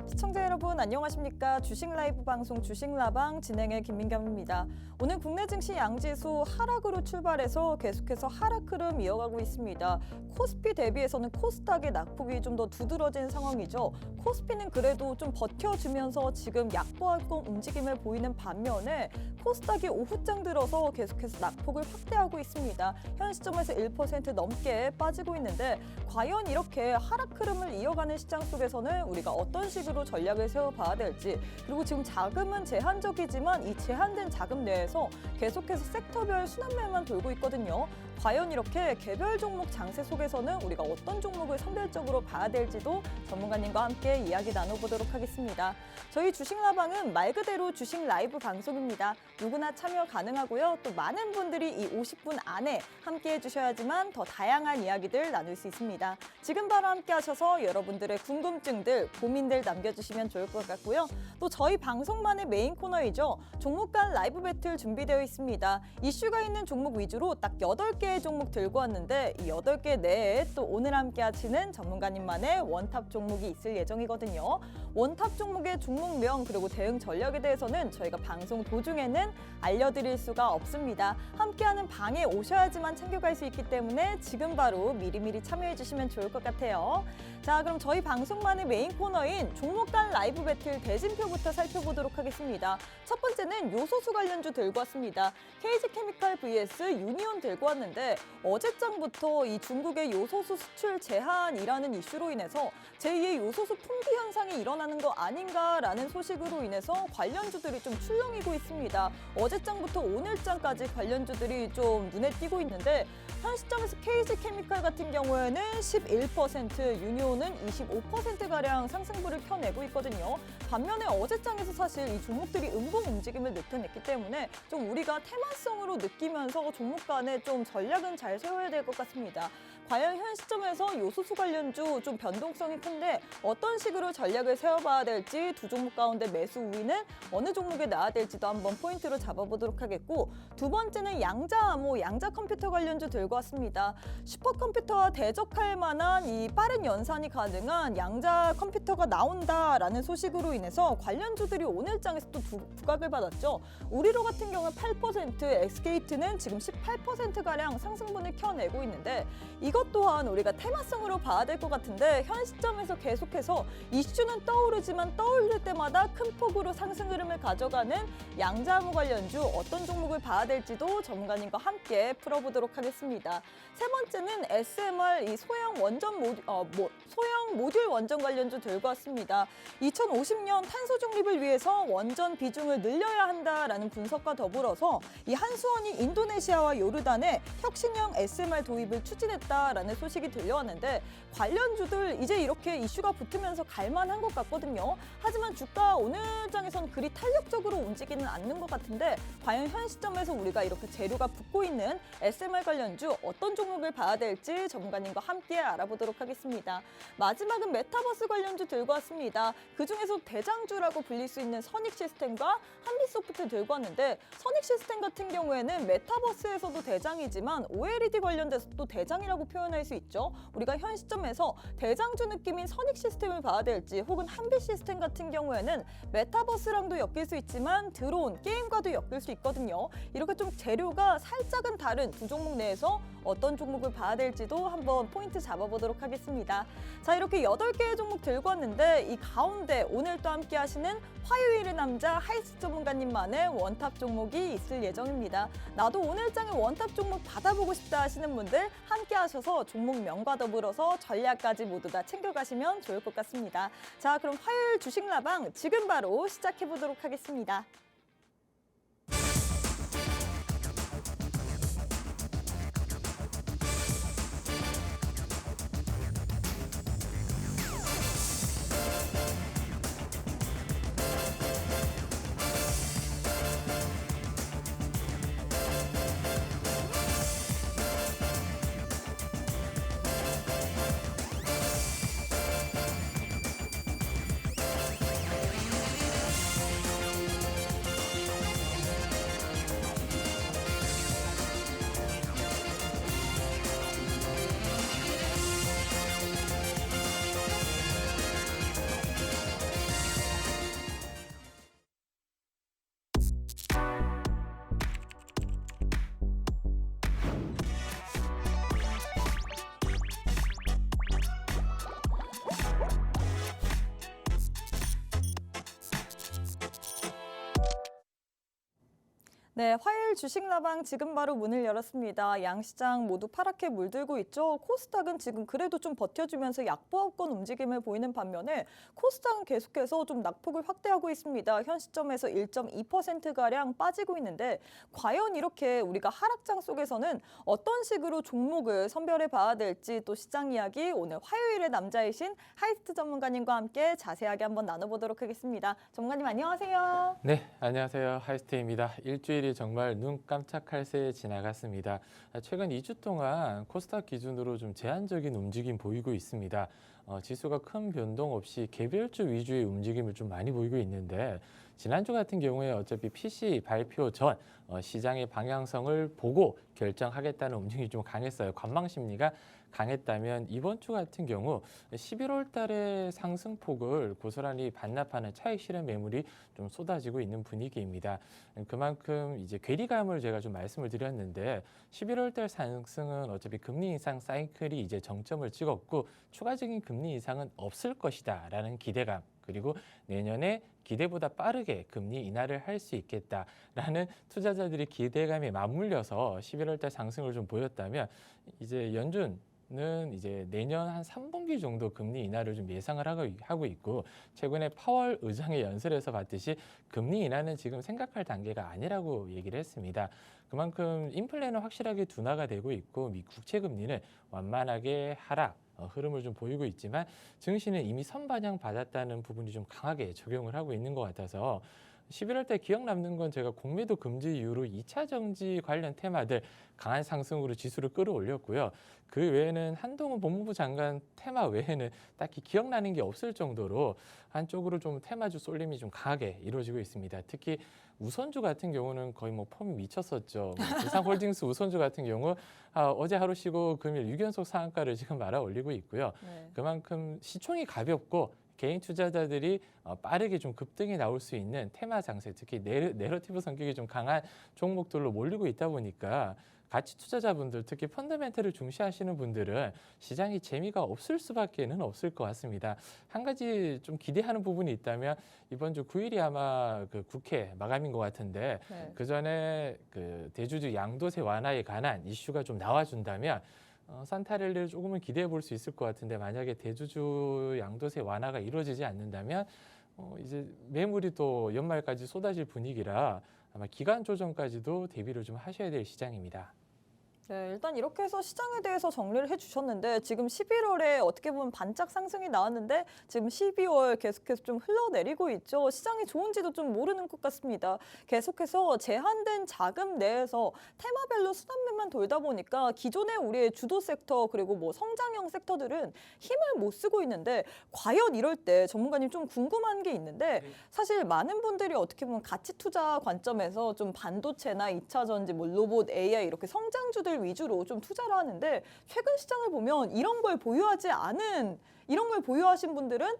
시청자 여러분 안녕하십니까? 주식 라이브 방송 주식라방 진행의 김민경입니다. 오늘 국내 증시 양지수 하락으로 출발해서 계속해서 하락 흐름 이어가고 있습니다. 코스피 대비해서는 코스닥의 낙폭이 좀 더 두드러진 상황이죠. 코스피는 그래도 좀 버텨주면서 지금 약보합권 움직임을 보이는 반면에 코스닥이 오후장 들어서 계속해서 낙폭을 확대하고 있습니다. 현 시점에서 1% 넘게 빠지고 있는데 과연 이렇게 하락 흐름을 이어가는 시장 속에서는 우리가 어떤 식으로 전략을 세워봐야 될지, 그리고 지금 자금은 제한적이지만 이 제한된 자금 내에서 계속해서 섹터별 순환매만 돌고 있거든요. 과연 이렇게 개별 종목 장세 속에서는 우리가 어떤 종목을 선별적으로 봐야 될지도 전문가님과 함께 이야기 나눠보도록 하겠습니다. 저희 주식라방은 말 그대로 주식 라이브 방송입니다. 누구나 참여 가능하고요. 또 많은 분들이 이 50분 안에 함께 해주셔야지만 더 다양한 이야기들 나눌 수 있습니다. 지금 바로 함께 하셔서 여러분들의 궁금증들, 고민들 남겨주시면 좋을 것 같고요. 또 저희 방송만의 메인 코너이죠. 종목 간 라이브 배틀 준비되어 있습니다. 이슈가 있는 종목 위주로 딱 8개의 종목 들고 왔는데 이 8개 내에 또 오늘 함께 하시는 전문가님만의 원탑 종목이 있을 예정이거든요. 원탑 종목의 종목명 그리고 대응 전략에 대해서는 저희가 방송 도중에는 알려드릴 수가 없습니다. 함께하는 방에 오셔야지만 챙겨갈 수 있기 때문에 지금 바로 미리미리 참여해 주시면 좋을 것 같아요. 자, 그럼 저희 방송만의 메인 코너인 종목 간 라이브 배틀 대진표부터 살펴보도록 하겠습니다. 첫 번째는 요소수 관련주 들고 왔습니다. KG케미칼 vs 유니온 들고 왔는데 어제장부터 이 중국의 요소수 수출 제한이라는 이슈로 인해서 제2의 요소수 품귀 현상이 일어나는 거 아닌가라는 소식으로 인해서 관련주들이 좀 출렁이고 있습니다. 어제장부터 오늘장까지 관련주들이 좀 눈에 띄고 있는데 현 시점에서 KG케미칼 같은 경우에는 11%, 유니온은 25%가량 상승분을 펴내고 있거든요. 반면에 어제장에서 사실 이 종목들이 음봉 움직임을 나타냈기 때문에 좀 우리가 테마성으로 느끼면서 종목 간에 좀 전략은 잘 세워야 될 것 같습니다. 과연 현 시점에서 요소수 관련주 좀 변동성이 큰데 어떤 식으로 전략을 세워봐야 될지, 두 종목 가운데 매수 우위는 어느 종목에 나와야 될지도 한번 포인트로 잡아보도록 하겠고, 두 번째는 양자암호, 양자컴퓨터 관련주 들고 왔습니다. 슈퍼컴퓨터와 대적할 만한 이 빠른 연산이 가능한 양자컴퓨터가 나온다라는 소식으로 인해서 관련주들이 오늘장에서 또 부각을 받았죠. 우리로 같은 경우는 8%, 엑스게이트는 지금 18%가량 상승분을 켜내고 있는데 이것 또한 우리가 테마성으로 봐야 될 것 같은데 현 시점에서 계속해서 이슈는 떠오르지만 떠오를 때마다 큰 폭으로 상승 흐름을 가져가는 양자암호 관련주 어떤 종목을 봐야 될지도 전문가님과 함께 풀어보도록 하겠습니다. 세 번째는 SMR 이 소형 모듈 원전 관련주 들고 왔습니다. 2050년 탄소 중립을 위해서 원전 비중을 늘려야 한다라는 분석과 더불어서 이 한수원이 인도네시아와 요르단에 혁신형 SMR 도입을 추진했다라는 소식이 들려왔는데 관련주들 이제 이렇게 이슈가 붙으면서 갈만한 것 같거든요. 하지만 주가 오늘장에서는 그리 탄력적으로 움직이는 않는 것 같은데 과연 현 시점에서 우리가 이렇게 재료가 붙고 있는 SMR 관련주 어떤 종목을 봐야 될지 전문가님과 함께 알아보도록 하겠습니다. 마지막은 메타버스 관련주 들고 왔습니다. 그중에서 대장주라고 불릴 수 있는 선익시스템과 한빛소프트 들고 왔는데 선익시스템 같은 경우에는 메타버스에서도 대장이지만 OLED 관련돼서 또 대장이라고 표현할 수 있죠. 우리가 현 시점에서 대장주 느낌인 선익시스템을 봐야 될지 혹은 한빛시스템 같은 경우에는 메타버스랑도 엮일 수 있지만 드론, 게임과도 엮일 수 있거든요. 이렇게 좀 재료가 살짝은 다른 두 종목 내에서 어떤 종목을 봐야 될지도 한번 포인트 잡아보도록 하겠습니다. 자, 이렇게 8개의 종목 들고 왔는데 이 가운데 오늘 또 함께 하시는 화요일의 남자 하이스 전문가님만의 원탑 종목이 있을 예정입니다. 나도 오늘장의 원탑 종목 받아보고 싶다 하시는 분들 함께 하셔서 종목명과 더불어서 전략까지 모두 다 챙겨가시면 좋을 것 같습니다. 자, 그럼 화요일 주식라방 지금 바로 시작해보도록 하겠습니다. 네, 화요일 주식라방 지금 바로 문을 열었습니다. 양시장 모두 파랗게 물들고 있죠. 코스닥은 지금 그래도 좀 버텨주면서 약보합권 움직임을 보이는 반면에 코스닥은 계속해서 좀 낙폭을 확대하고 있습니다. 현 시점에서 1.2%가량 빠지고 있는데 과연 이렇게 우리가 하락장 속에서는 어떤 식으로 종목을 선별해 봐야 될지 또 시장 이야기 오늘 화요일의 남자이신 하이스트 전문가님과 함께 자세하게 한번 나눠보도록 하겠습니다. 전문가님 안녕하세요. 네, 안녕하세요. 하이스트입니다. 일주일이 정말 눈 깜짝할 새에 지나갔습니다. 최근 2주 동안 코스닥 기준으로 좀 제한적인 움직임 보이고 있습니다. 지수가 큰 변동 없이 개별주 위주의 움직임을 좀 많이 보이고 있는데 지난주 같은 경우에 어차피 PC 발표 전 시장의 방향성을 보고 결정하겠다는 움직임이 좀 강했어요. 관망 심리가 강했다면 이번 주 같은 경우 11월 달에 상승폭을 고스란히 반납하는 차익 실현 매물이 좀 쏟아지고 있는 분위기입니다. 그만큼 이제 괴리감을 제가 좀 말씀을 드렸는데 11월 달 상승은 어차피 금리 인상 사이클이 이제 정점을 찍었고 추가적인 금리 인상은 없을 것이다라는 기대감 그리고 내년에 기대보다 빠르게 금리 인하를 할 수 있겠다라는 투자자들의 기대감에 맞물려서 11월 달 상승을 좀 보였다면 이제 연준은 이제 내년 한 3분기 정도 금리 인하를 좀 예상을 하고 있고 최근에 파월 의장의 연설에서 봤듯이 금리 인하는 지금 생각할 단계가 아니라고 얘기를 했습니다. 그만큼 인플레는 확실하게 둔화가 되고 있고 미 국채 금리는 완만하게 하락 흐름을 좀 보이고 있지만 증시는 이미 선반영 받았다는 부분이 좀 강하게 적용을 하고 있는 것 같아서 11월 달 기억 남는 건 제가 공매도 금지 이후로 2차 정지 관련 테마들 강한 상승으로 지수를 끌어올렸고요. 그 외에는 한동훈 법무부 장관 테마 외에는 딱히 기억나는 게 없을 정도로 한쪽으로 좀 테마주 쏠림이 좀 강하게 이루어지고 있습니다. 특히 우선주 같은 경우는 거의 뭐 폼이 미쳤었죠. 두산홀딩스 우선주 같은 경우 어제 하루 쉬고 금일 6연속 상한가를 지금 말아 올리고 있고요. 네. 그만큼 시총이 가볍고 개인 투자자들이 빠르게 좀 급등이 나올 수 있는 테마 장세, 특히 내러티브 성격이 좀 강한 종목들로 몰리고 있다 보니까 가치 투자자분들, 특히 펀더멘털을 중시하시는 분들은 시장이 재미가 없을 수밖에는 없을 것 같습니다. 한 가지 좀 기대하는 부분이 있다면 이번 주 9일이 아마 그 국회 마감인 것 같은데 네. 그 전에 그 대주주 양도세 완화에 관한 이슈가 좀 나와준다면 산타랠리를 조금은 기대해 볼 수 있을 것 같은데 만약에 대주주 양도세 완화가 이루어지지 않는다면 이제 매물이 또 연말까지 쏟아질 분위기라 아마 기간 조정까지도 대비를 좀 하셔야 될 시장입니다. 네, 일단 이렇게 해서 시장에 대해서 정리를 해주셨는데 지금 11월에 어떻게 보면 반짝 상승이 나왔는데 지금 12월 계속해서 좀 흘러내리고 있죠. 시장이 좋은지도 좀 모르는 것 같습니다. 계속해서 제한된 자금 내에서 테마별로 순환매만 돌다 보니까 기존의 우리의 주도 섹터 그리고 뭐 성장형 섹터들은 힘을 못 쓰고 있는데 과연 이럴 때 전문가님 좀 궁금한 게 있는데 사실 많은 분들이 어떻게 보면 가치 투자 관점에서 좀 반도체나 2차 전지, 뭐 로봇, AI 이렇게 성장주들 위주로 좀 투자를 하는데 최근 시장을 보면 이런 걸 보유하신 분들은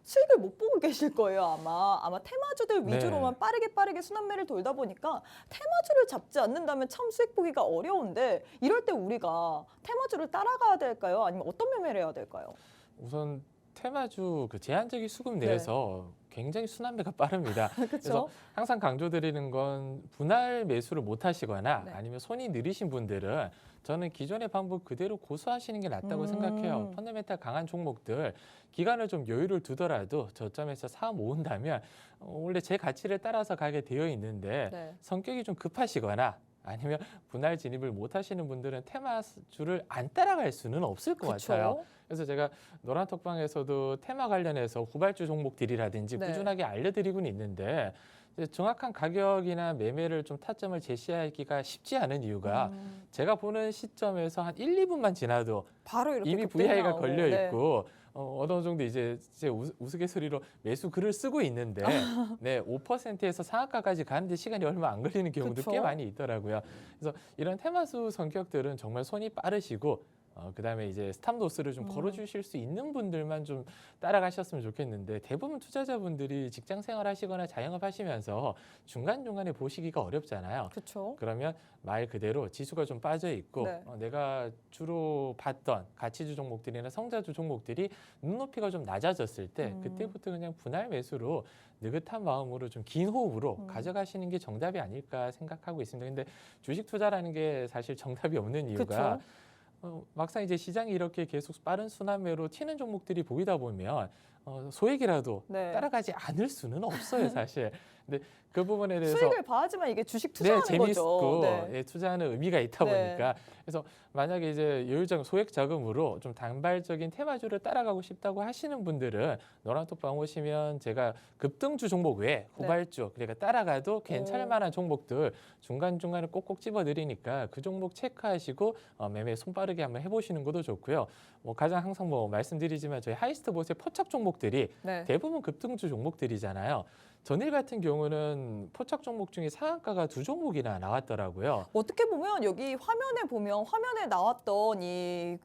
수익을 못 보고 계실 거예요, 아마 테마주들 위주로만 네. 빠르게 순환매를 돌다 보니까 테마주를 잡지 않는다면 참 수익 보기가 어려운데 이럴 때 우리가 테마주를 따라가야 될까요? 아니면 어떤 매매를 해야 될까요? 우선 테마주 그 제한적인 수급 내에서 굉장히 순환매가 빠릅니다. 그래서 그렇죠? 항상 강조드리는 건 분할 매수를 못 하시거나 네. 아니면 손이 느리신 분들은 저는 기존의 방법 그대로 고수하시는 게 낫다고 생각해요. 펀더멘탈 강한 종목들 기간을 좀 여유를 두더라도 저점에서 사 모은다면 원래 제 가치를 따라서 가게 되어 있는데 네. 성격이 좀 급하시거나 아니면 분할 진입을 못 하시는 분들은 테마주를 안 따라갈 수는 없을 것 같아요. 그렇죠. 그래서 제가 노란톡방에서도 테마 관련해서 후발주 종목들이라든지 네. 꾸준하게 알려드리고는 있는데 이제 정확한 가격이나 매매를 좀 타점을 제시하기가 쉽지 않은 이유가 제가 보는 시점에서 한 1, 2분만 지나도 바로 이렇게 이미 급등이 VI가 나오고, 걸려 네. 있고 어느 정도 이제 제 우스갯소리로 매수 글을 쓰고 있는데 네, 5%에서 상한가까지 가는데 시간이 얼마 안 걸리는 경우도 그쵸. 꽤 많이 있더라고요. 그래서 이런 테마수 성격들은 정말 손이 빠르시고 그다음에 이제 스탑로스를 좀 걸어주실 수 있는 분들만 좀 따라가셨으면 좋겠는데 대부분 투자자분들이 직장 생활하시거나 자영업하시면서 중간중간에 보시기가 어렵잖아요. 그렇죠. 그러면 말 그대로 지수가 좀 빠져 있고 네. 내가 주로 봤던 가치주 종목들이나 성자주 종목들이 눈높이가 좀 낮아졌을 때 그때부터 그냥 분할 매수로 느긋한 마음으로 좀 긴 호흡으로 가져가시는 게 정답이 아닐까 생각하고 있습니다. 근데 주식 투자라는 게 사실 정답이 없는 이유가 그쵸. 막상 이제 시장이 이렇게 계속 빠른 순환매로 튀는 종목들이 보이다 보면 소액이라도 네. 따라가지 않을 수는 없어요, 사실. 근데 그 부분에 대해서 수익을 봐야지만 이게 주식 네, 투자하는 재미있고 거죠. 네. 예, 투자하는 의미가 있다 네. 보니까 그래서 만약에 이제 여유적 소액 자금으로 좀 단발적인 테마주를 따라가고 싶다고 하시는 분들은 노란톡방 오시면 제가 급등주 종목 외에 후발주 그러니까 따라가도 괜찮을 만한 종목들 중간중간에 꼭꼭 집어드리니까 그 종목 체크하시고 매매 손빠르게 한번 해보시는 것도 좋고요. 뭐 가장 항상 뭐 말씀드리지만 저희 하이스트봇의 포착 종목들이 네. 대부분 급등주 종목들이잖아요. 전일 같은 경우는 포착 종목 중에 상한가가 2종목이나 나왔더라고요. 어떻게 보면 여기 화면에 보면 화면에 나왔던 이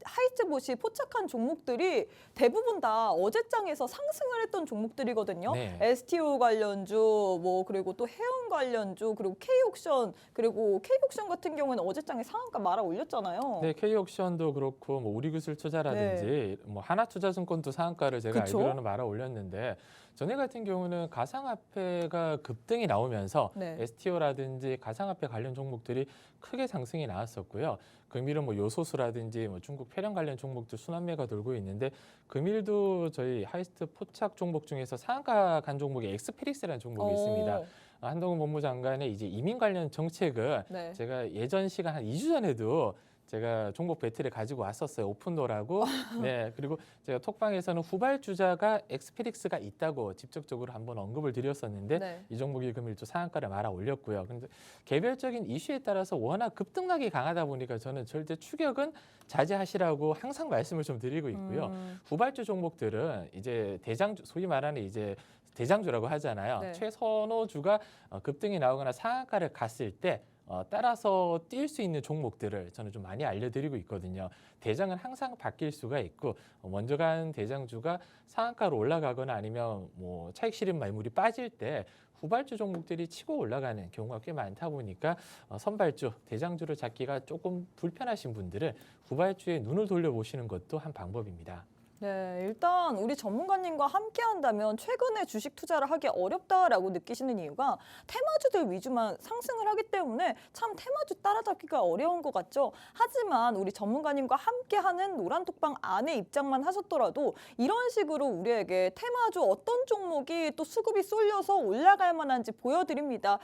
하이스트봇이 포착한 종목들이 대부분 다 어제장에서 상승을 했던 종목들이거든요. 네. STO 관련주, 뭐 그리고 또 해운 관련주, 그리고 K옥션, 그리고 K옥션 같은 경우는 어제장에 상한가 말아 올렸잖아요. 네, K옥션도 그렇고 뭐 우리기술투자라든지 뭐 하나투자증권도 상한가를 제가 그쵸? 알기로는 말아 올렸는데 전일 같은 경우는 가상화폐가 급등이 나오면서 네. STO라든지 가상화폐 관련 종목들이 크게 상승이 나왔었고요. 금일은 뭐 요소수라든지 뭐 중국 폐렴 관련 종목들 순환매가 돌고 있는데 금일도 저희 하이스트 포착 종목 중에서 상한가 간 종목이 엑스페릭스라는 종목이 있습니다. 한동훈 법무장관의 이제 이민 관련 정책은 네. 제가 예전 시간 한 2주 전에도 제가 종목 배틀을 가지고 왔었어요. 오픈도라고. 네. 그리고 제가 톡방에서는 후발주자가 엑스페릭스가 있다고 직접적으로 한번 언급을 드렸었는데 네. 이 종목이 금일 또 상한가를 말아 올렸고요. 근데 개별적인 이슈에 따라서 워낙 급등락이 강하다 보니까 저는 절대 추격은 자제하시라고 항상 말씀을 좀 드리고 있고요. 후발주 종목들은 이제 대장주 소위 말하는 이제 대장주라고 하잖아요. 네. 최선호주가 급등이 나오거나 상한가를 갔을 때 따라서 뛸 수 있는 종목들을 저는 좀 많이 알려드리고 있거든요. 대장은 항상 바뀔 수가 있고 먼저 간 대장주가 상한가로 올라가거나 아니면 뭐 차익 실현 매물이 빠질 때 후발주 종목들이 치고 올라가는 경우가 꽤 많다 보니까 선발주, 대장주를 잡기가 조금 불편하신 분들은 후발주에 눈을 돌려보시는 것도 한 방법입니다. 네, 일단 우리 전문가님과 함께 한다면 최근에 주식 투자를 하기 어렵다라고 느끼시는 이유가 테마주들 위주만 상승을 하기 때문에 참 테마주 따라잡기가 어려운 것 같죠. 하지만 우리 전문가님과 함께 하는 노란톡방 안에 입장만 하셨더라도 이런 식으로 우리에게 테마주 어떤 종목이 또 수급이 쏠려서 올라갈 만한지 보여드립니다.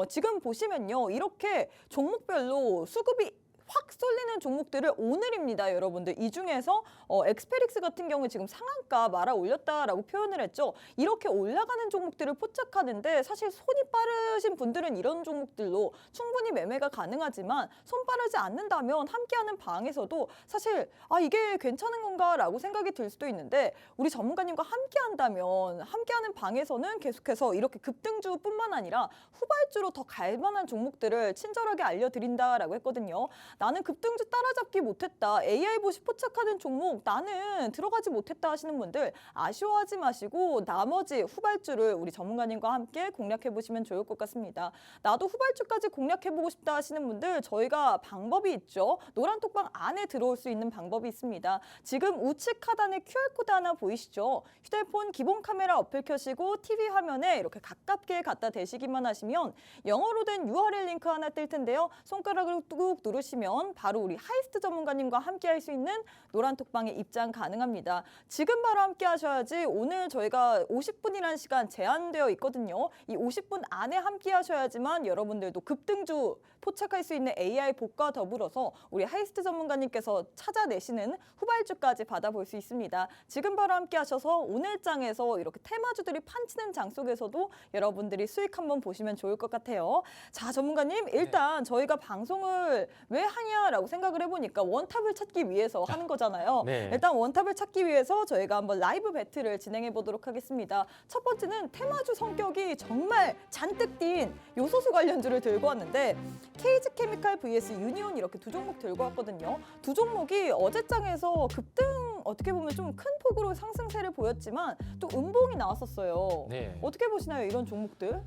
지금 보시면요. 이렇게 종목별로 수급이 확 쏠리는 종목들을 오늘입니다, 여러분들. 이 중에서 엑스페릭스 같은 경우에 지금 상한가 말아 올렸다라고 표현을 했죠. 이렇게 올라가는 종목들을 포착하는데 사실 손이 빠르신 분들은 이런 종목들로 충분히 매매가 가능하지만 손 빠르지 않는다면 함께하는 방에서도 사실 이게 괜찮은 건가라고 생각이 들 수도 있는데 우리 전문가님과 함께한다면 함께하는 방에서는 계속해서 이렇게 급등주뿐만 아니라 후발주로 더 갈 만한 종목들을 친절하게 알려드린다라고 했거든요. 나는 급등주 따라잡기 못했다. AI봇이 포착하는 종목 나는 들어가지 못했다 하시는 분들 아쉬워하지 마시고 나머지 후발주를 우리 전문가님과 함께 공략해보시면 좋을 것 같습니다. 나도 후발주까지 공략해보고 싶다 하시는 분들 저희가 방법이 있죠. 노란톡방 안에 들어올 수 있는 방법이 있습니다. 지금 우측 하단에 QR코드 하나 보이시죠? 휴대폰 기본 카메라 어플 켜시고 TV 화면에 이렇게 가깝게 갖다 대시기만 하시면 영어로 된 URL 링크 하나 뜰 텐데요. 손가락을 꾹 누르시면 바로 우리 하이스트 전문가님과 함께 할 수 있는 노란톡방에 입장 가능합니다. 지금 바로 함께 하셔야지 오늘 저희가 50분이라는 시간 제한되어 있거든요. 이 50분 안에 함께 하셔야지만 여러분들도 급등주 포착할 수 있는 AI봇과 더불어서 우리 하이스트 전문가님께서 찾아내시는 후발주까지 받아볼 수 있습니다. 지금 바로 함께 하셔서 오늘 장에서 이렇게 테마주들이 판치는 장 속에서도 여러분들이 수익 한번 보시면 좋을 것 같아요. 자, 전문가님 일단 저희가 방송을 왜 하냐라고 생각을 해보니까 원탑을 찾기 위해서 하는 거잖아요. 네. 일단 원탑을 찾기 위해서 저희가 한번 라이브 배틀을 진행해 보도록 하겠습니다. 첫 번째는 테마주 성격이 정말 잔뜩 띈 요소수 관련주를 들고 왔는데 KG케미칼 vs 유니온 이렇게 두 종목 들고 왔거든요. 두 종목이 어제장에서 급등 어떻게 보면 좀 큰 폭으로 상승세를 보였지만 또 음봉이 나왔었어요. 네. 어떻게 보시나요, 이런 종목들?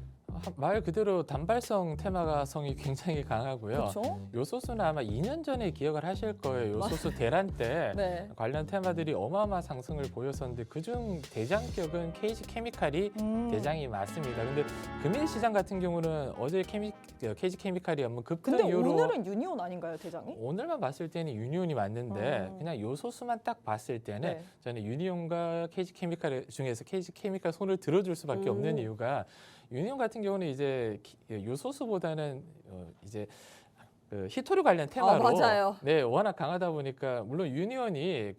말 그대로 단발성 테마성이 굉장히 강하고요. 그렇죠? 요소수는 아마 2년 전에 기억을 하실 거예요. 요소수 대란 때 네. 관련 테마들이 어마어마한 상승을 보였었는데 그중 대장격은 KG케미칼이 대장이 맞습니다. 근데 금일 시장 같은 경우는 어제 KG케미칼이 한번 급등 근데 이후로 오늘은 유니온 아닌가요, 대장이? 오늘만 봤을 때는 유니온이 맞는데 그냥 요소수만 딱 봤을 때는 네. 저는 유니온과 KG케미칼 중에서 KG케미칼 손을 들어줄 수밖에 없는 이유가 유니온 같은 경우는 이제 요소수보다는 이제 그 히토류 관련 테마로 맞아요. 네 워낙 강하다 보니까 물론 유니온이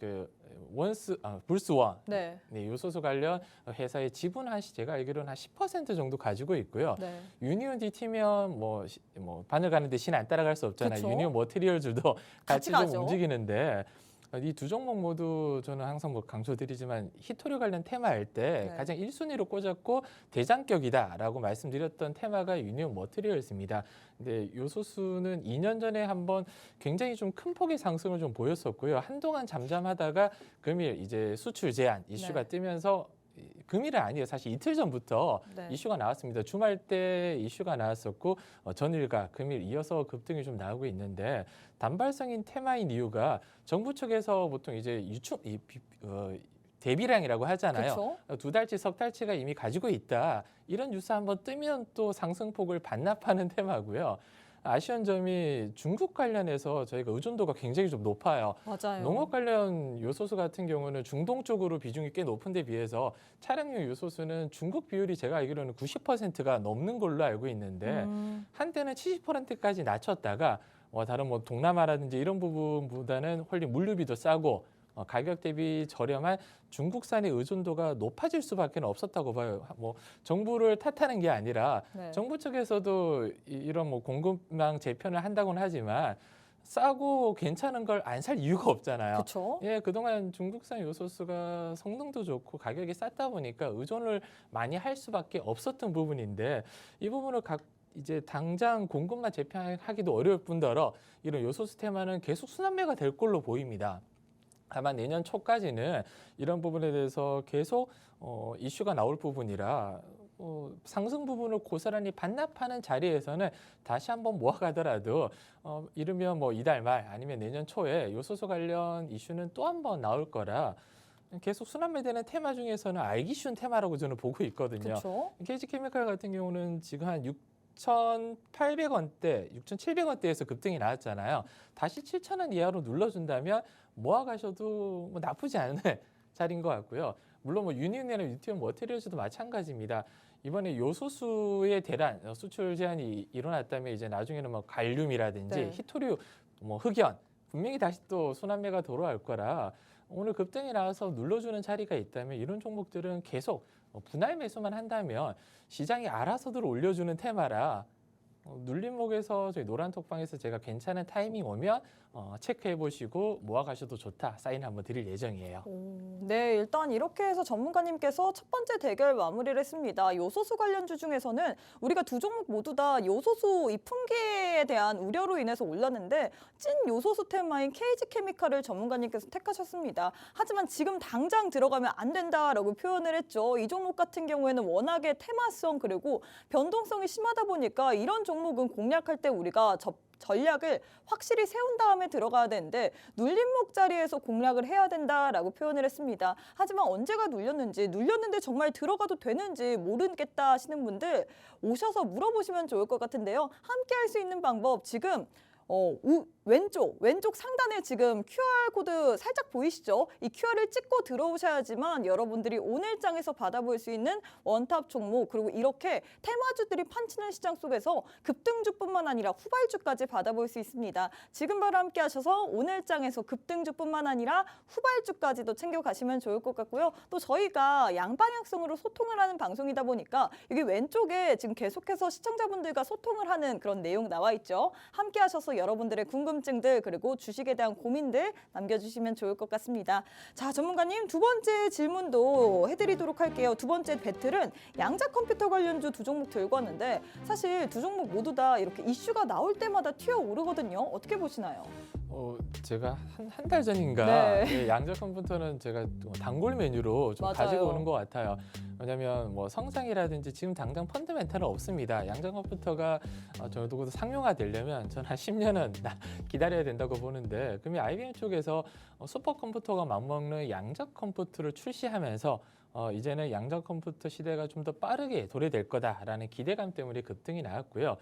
불스원 네. 네, 요소수 관련 회사의 지분 한 제가 알기로는 한 10% 정도 가지고 있고요. 네. 유니온 DT면 뭐 바늘 가는데 신 안 따라갈 수 없잖아요. 그쵸. 유니온 머티리얼즈도 같이 같이 좀 가죠. 움직이는데 이 두 종목 모두 저는 항상 강조드리지만 히토류 관련 테마일 때 네. 가장 1순위로 꽂았고 대장격이다라고 말씀드렸던 테마가 유니온 머티리얼즈입니다. 근데 요소수는 2년 전에 한번 굉장히 좀 큰 폭의 상승을 좀 보였었고요. 한동안 잠잠하다가 금일 이제 수출 제한 이슈가 네. 뜨면서 금일은 아니에요. 사실 이틀 전부터 네. 이슈가 나왔습니다. 주말 때 이슈가 나왔었고 전일과 금일 이어서 급등이 좀 나오고 있는데 단발성인 테마인 이유가 정부 측에서 보통 이제 대비량이라고 하잖아요. 그렇죠? 2달치, 석 달치가 이미 가지고 있다. 이런 뉴스 한번 뜨면 또 상승폭을 반납하는 테마고요. 아쉬운 점이 중국 관련해서 저희가 의존도가 굉장히 좀 높아요. 맞아요. 농업 관련 요소수 같은 경우는 중동 쪽으로 비중이 꽤 높은 데 비해서 차량용 요소수는 중국 비율이 제가 알기로는 90%가 넘는 걸로 알고 있는데 한때는 70%까지 낮췄다가 다른 뭐 동남아라든지 이런 부분보다는 훨씬 물류비도 싸고 가격 대비 저렴한 중국산의 의존도가 높아질 수밖에 없었다고 봐요. 뭐 정부를 탓하는 게 아니라 네. 정부 측에서도 이런 뭐 공급망 재편을 한다고는 하지만 싸고 괜찮은 걸 안 살 이유가 없잖아요. 그렇죠? 예, 그동안 중국산 요소수가 성능도 좋고 가격이 쌌다 보니까 의존을 많이 할 수밖에 없었던 부분인데 이 부분을 이제 당장 공급만 재편하기도 어려울 뿐더러 이런 요소수 테마는 계속 순환매가 될 걸로 보입니다. 아마 내년 초까지는 이런 부분에 대해서 계속 이슈가 나올 부분이라 상승 부분을 고스란히 반납하는 자리에서는 다시 한번 모아가더라도 이르면 뭐 이달 말 아니면 내년 초에 요소수 관련 이슈는 또 한 번 나올 거라 계속 순환매되는 테마 중에서는 알기 쉬운 테마라고 저는 보고 있거든요. 그렇죠? KG케미칼 같은 경우는 지금 한 6,800원대, 6,700원대에서 급등이 나왔잖아요. 다시 7,000원 이하로 눌러준다면 모아가셔도 뭐 나쁘지 않은 자리인 것 같고요. 물론 뭐 유니온이나 유티온 머티리얼즈도 마찬가지입니다. 이번에 요소수의 대란, 수출 제한이 일어났다면 이제 나중에는 뭐 갈륨이라든지 네. 히토류, 뭐 흑연 분명히 다시 또 순환매가 돌아올 거라 오늘 급등이 나와서 눌러주는 자리가 있다면 이런 종목들은 계속 분할 매수만 한다면 시장이 알아서들 올려주는 테마라 눌림목에서 저희 노란톡방에서 제가 괜찮은 타이밍 오면 체크해 보시고 모아가셔도 좋다 사인 한번 드릴 예정이에요. 네, 일단 이렇게 해서 전문가님께서 첫 번째 대결 마무리를 했습니다. 요소수 관련주 중에서는 우리가 두 종목 모두 다 요소수 이 풍기에 대한 우려로 인해서 올랐는데 찐 요소수 테마인 KG케미칼을 전문가님께서 택하셨습니다. 하지만 지금 당장 들어가면 안 된다라고 표현을 했죠. 이 종목 같은 경우에는 워낙에 테마성 그리고 변동성이 심하다 보니까 이런 종목은 공략할 때 우리가 전략을 확실히 세운 다음에 들어가야 되는데 눌림목 자리에서 공략을 해야 된다라고 표현을 했습니다. 하지만 언제가 눌렸는데 정말 들어가도 되는지 모르겠다 하시는 분들 오셔서 물어보시면 좋을 것 같은데요. 함께 할 수 있는 방법 지금 왼쪽 상단에 지금 QR코드 살짝 보이시죠? 이 QR을 찍고 들어오셔야지만 여러분들이 오늘장에서 받아볼 수 있는 원탑 종목 그리고 이렇게 테마주들이 판치는 시장 속에서 급등주뿐만 아니라 후발주까지 받아볼 수 있습니다. 지금 바로 함께 하셔서 오늘장에서 급등주뿐만 아니라 후발주까지도 챙겨가시면 좋을 것 같고요. 또 저희가 양방향성으로 소통을 하는 방송이다 보니까 여기 왼쪽에 지금 계속해서 시청자분들과 소통을 하는 그런 내용 나와 있죠. 함께 하셔서 여러분들의 궁금증들 그리고 주식에 대한 고민들 남겨주시면 좋을 것 같습니다. 자, 전문가님 두 번째 질문도 해드리도록 할게요. 두 번째 배틀은 양자 컴퓨터 관련주 두 종목 들고 왔는데 사실 두 종목 모두 다 이렇게 이슈가 나올 때마다 튀어오르거든요. 어떻게 보시나요? 제가 한 달 전인가 네. 예, 양자 컴퓨터는 제가 단골 메뉴로 좀 맞아요. 가지고 오는 것 같아요. 왜냐하면 뭐 성장이라든지 지금 당장 펀더멘탈은 없습니다. 양자 컴퓨터가 저도 상용화되려면 전 한 10년은 기다려야 된다고 보는데 그럼 IBM 쪽에서 슈퍼컴퓨터가 맞먹는 양자 컴퓨터를 출시하면서 이제는 양자 컴퓨터 시대가 좀 더 빠르게 도래될 거다라는 기대감 때문에 급등이 나왔고요.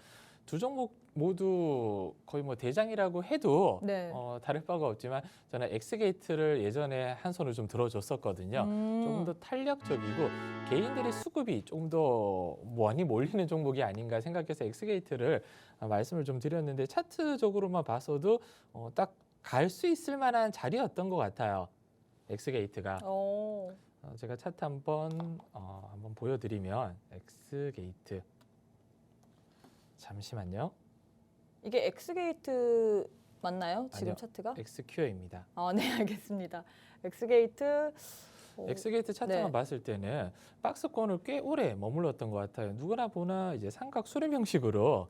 두 종목 모두 거의 뭐 대장이라고 해도 네. 다를 바가 없지만 저는 엑스게이트를 예전에 한 손을 좀 들어줬었거든요. 조금 더 탄력적이고 개인들의 수급이 좀 더 많이 몰리는 종목이 아닌가 생각해서 엑스게이트를 말씀을 좀 드렸는데 차트적으로만 봐서도 딱 갈 수 있을 만한 자리였던 것 같아요. 엑스게이트가. 제가 차트 한번 보여드리면 엑스게이트. 잠시만요. 이게 엑스게이트 맞나요? 지금 아니요. 차트가? 엑스큐어입니다. 네, 알겠습니다. 엑스게이트. 엑스게이트 차트만 네. 봤을 때는 박스권을 꽤 오래 머물렀던 것 같아요. 누구나 보나 이제 삼각 수렴 형식으로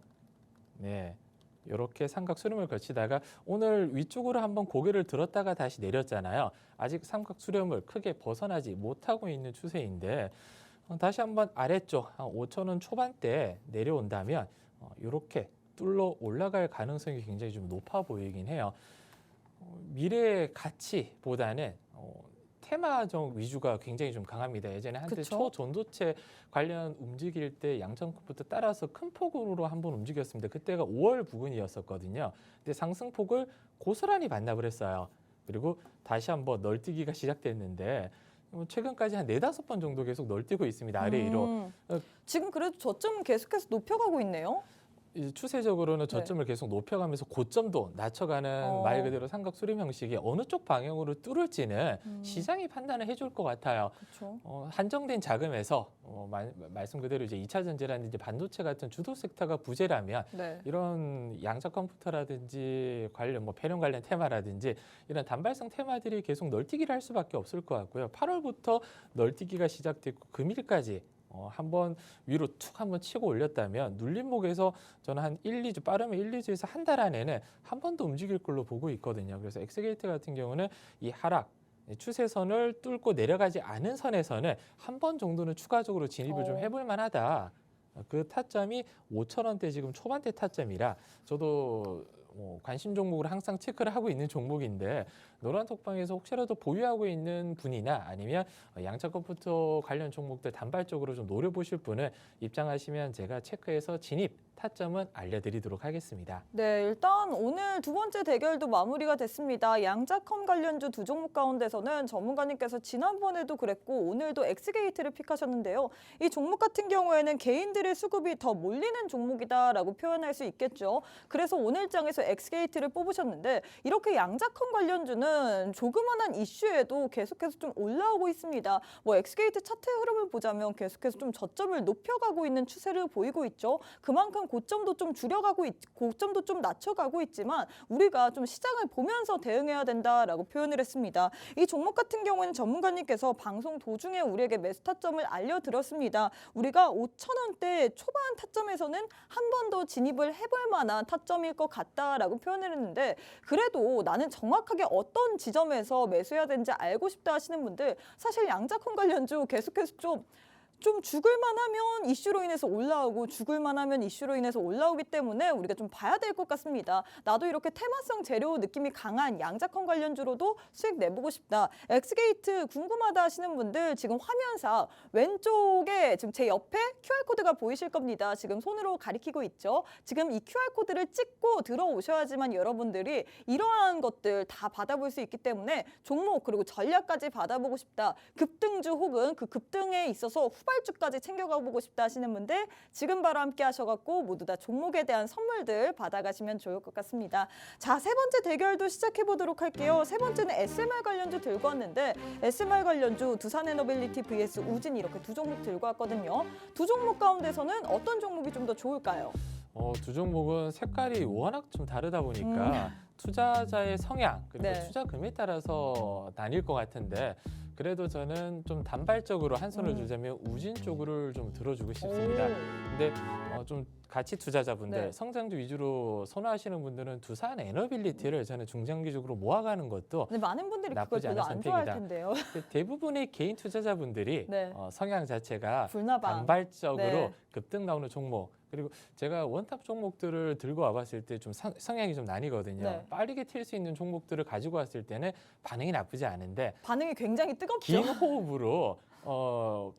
이렇게 삼각 수렴을 거치다가 오늘 위쪽으로 한번 고개를 들었다가 다시 내렸잖아요. 아직 삼각 수렴을 크게 벗어나지 못하고 있는 추세인데 다시 한번 아래쪽 한 5,000원 초반대 내려온다면 이렇게 뚫러 올라갈 가능성이 굉장히 좀 높아 보이긴 해요. 미래의 가치보다는 테마적 위주가 굉장히 좀 강합니다. 예전에 한때 그쵸? 초전도체 관련 움직일 때 양천부터 따라서 큰 폭으로 한번 움직였습니다. 그때가 5월 부근이었었거든요. 근데 상승폭을 고스란히 반납을 했어요. 그리고 다시 한번 널뛰기가 시작됐는데 최근까지 한 4-5번 정도 계속 널뛰고 있습니다. 아래 위로. 지금 그래도 저점 계속해서 높여가고 있네요. 이제 추세적으로는 저점을 계속 높여가면서 고점도 낮춰가는 말 그대로 삼각 수렴 형식이 어느 쪽 방향으로 뚫을지는 시장이 판단을 해줄 것 같아요. 그렇죠. 한정된 자금에서 말씀 그대로 이제 2차 전지라든지 반도체 같은 주도 섹터가 부재라면 네. 이런 양자 컴퓨터라든지 관련 폐렴 관련 테마라든지 이런 단발성 테마들이 계속 널뛰기를 할 수밖에 없을 것 같고요. 8월부터 널뛰기가 시작됐고 금일까지 한번 위로 툭 한번 치고 올렸다면 눌림목에서 저는 한 1-2주 빠르면 1-2주에서 한 달 안에는 한 번 더 움직일 걸로 보고 있거든요. 그래서 엑스게이트 같은 경우는 이 하락 추세선을 뚫고 내려가지 않은 선에서는 한 번 정도는 추가적으로 진입을 좀 해볼 만하다. 그 타점이 5,000원대 지금 초반대 타점이라 저도 관심 종목을 항상 체크를 하고 있는 종목인데 노란톡방에서 혹시라도 보유하고 있는 분이나 아니면 양자 컴퓨터 관련 종목들 단발적으로 좀 노려보실 분은 입장하시면 제가 체크해서 진입 타점은 알려드리도록 하겠습니다. 네, 일단 오늘 두 번째 대결도 마무리가 됐습니다. 양자컴 관련주 두 종목 가운데서는 전문가님께서 지난번에도 그랬고 오늘도 엑스게이트를 픽하셨는데요. 이 종목 같은 경우에는 개인들의 수급이 더 몰리는 종목이다라고 표현할 수 있겠죠. 그래서 오늘 장에서 엑스게이트를 뽑으셨는데 이렇게 양자컴 관련주는 조그만한 이슈에도 계속해서 좀 올라오고 있습니다. 엑스게이트 차트 흐름을 보자면 계속해서 좀 저점을 높여가고 있는 추세를 보이고 있죠. 그만큼 고점도 좀 고점도 좀 낮춰가고 있지만 우리가 좀 시장을 보면서 대응해야 된다라고 표현을 했습니다. 이 종목 같은 경우는 전문가님께서 방송 도중에 우리에게 매수 타점을 알려드렸습니다. 우리가 5,000원대 초반 타점에서는 한 번 더 진입을 해볼 만한 타점일 것 같다라고 표현을 했는데 그래도 나는 정확하게 어떤 지점에서 매수해야 되는지 알고 싶다 하시는 분들 사실 양자컴 관련주 계속해서 좀 죽을만 하면 이슈로 인해서 올라오고 죽을만 하면 이슈로 인해서 올라오기 때문에 우리가 좀 봐야 될 것 같습니다. 나도 이렇게 테마성 재료 느낌이 강한 양자컴 관련주로도 수익 내보고 싶다. 엑스게이트 궁금하다 하시는 분들 지금 화면상 왼쪽에 지금 제 옆에 QR코드가 보이실 겁니다. 지금 손으로 가리키고 있죠. 지금 이 QR코드를 찍고 들어오셔야지만 여러분들이 이러한 것들 다 받아볼 수 있기 때문에 종목 그리고 전략까지 받아보고 싶다. 급등주 혹은 그 급등에 있어서 후발주까지 챙겨가보고 싶다 하시는 분들 지금 바로 함께 하셔갖고 모두 다 종목에 대한 선물들 받아가시면 좋을 것 같습니다. 자, 세 번째 대결도 시작해보도록 할게요. 세 번째는 SMR 관련주 들고 왔는데 SMR 관련주 두산에너빌리티 vs 우진 이렇게 두 종목 들고 왔거든요. 두 종목 가운데서는 어떤 종목이 좀 더 좋을까요? 두 종목은 색깔이 워낙 좀 다르다 보니까 투자자의 성향 그리고 네. 투자 금에 따라서 나뉠 것 같은데 그래도 저는 좀 단발적으로 한 손을 들자면 우진 쪽을 좀 들어주고 싶습니다. 근데 좀 가치 투자자분들, 네. 성장주 위주로 선호하시는 분들은 두산 에너빌리티를 저는 중장기적으로 모아가는 것도 근데 많은 분들이 그걸 나쁘지 별로 않은 안 좋아할 선택이다. 텐데요. 대부분의 개인 투자자분들이 네. 성향 자체가 불나방. 단발적으로 네. 급등 나오는 종목 그리고 제가 원탑 종목들을 들고 와봤을 때 좀 성향이 좀 나뉘거든요. 네. 빠르게 튈 수 있는 종목들을 가지고 왔을 때는 반응이 나쁘지 않은데 반응이 굉장히 뜨겁죠. 긴 호흡으로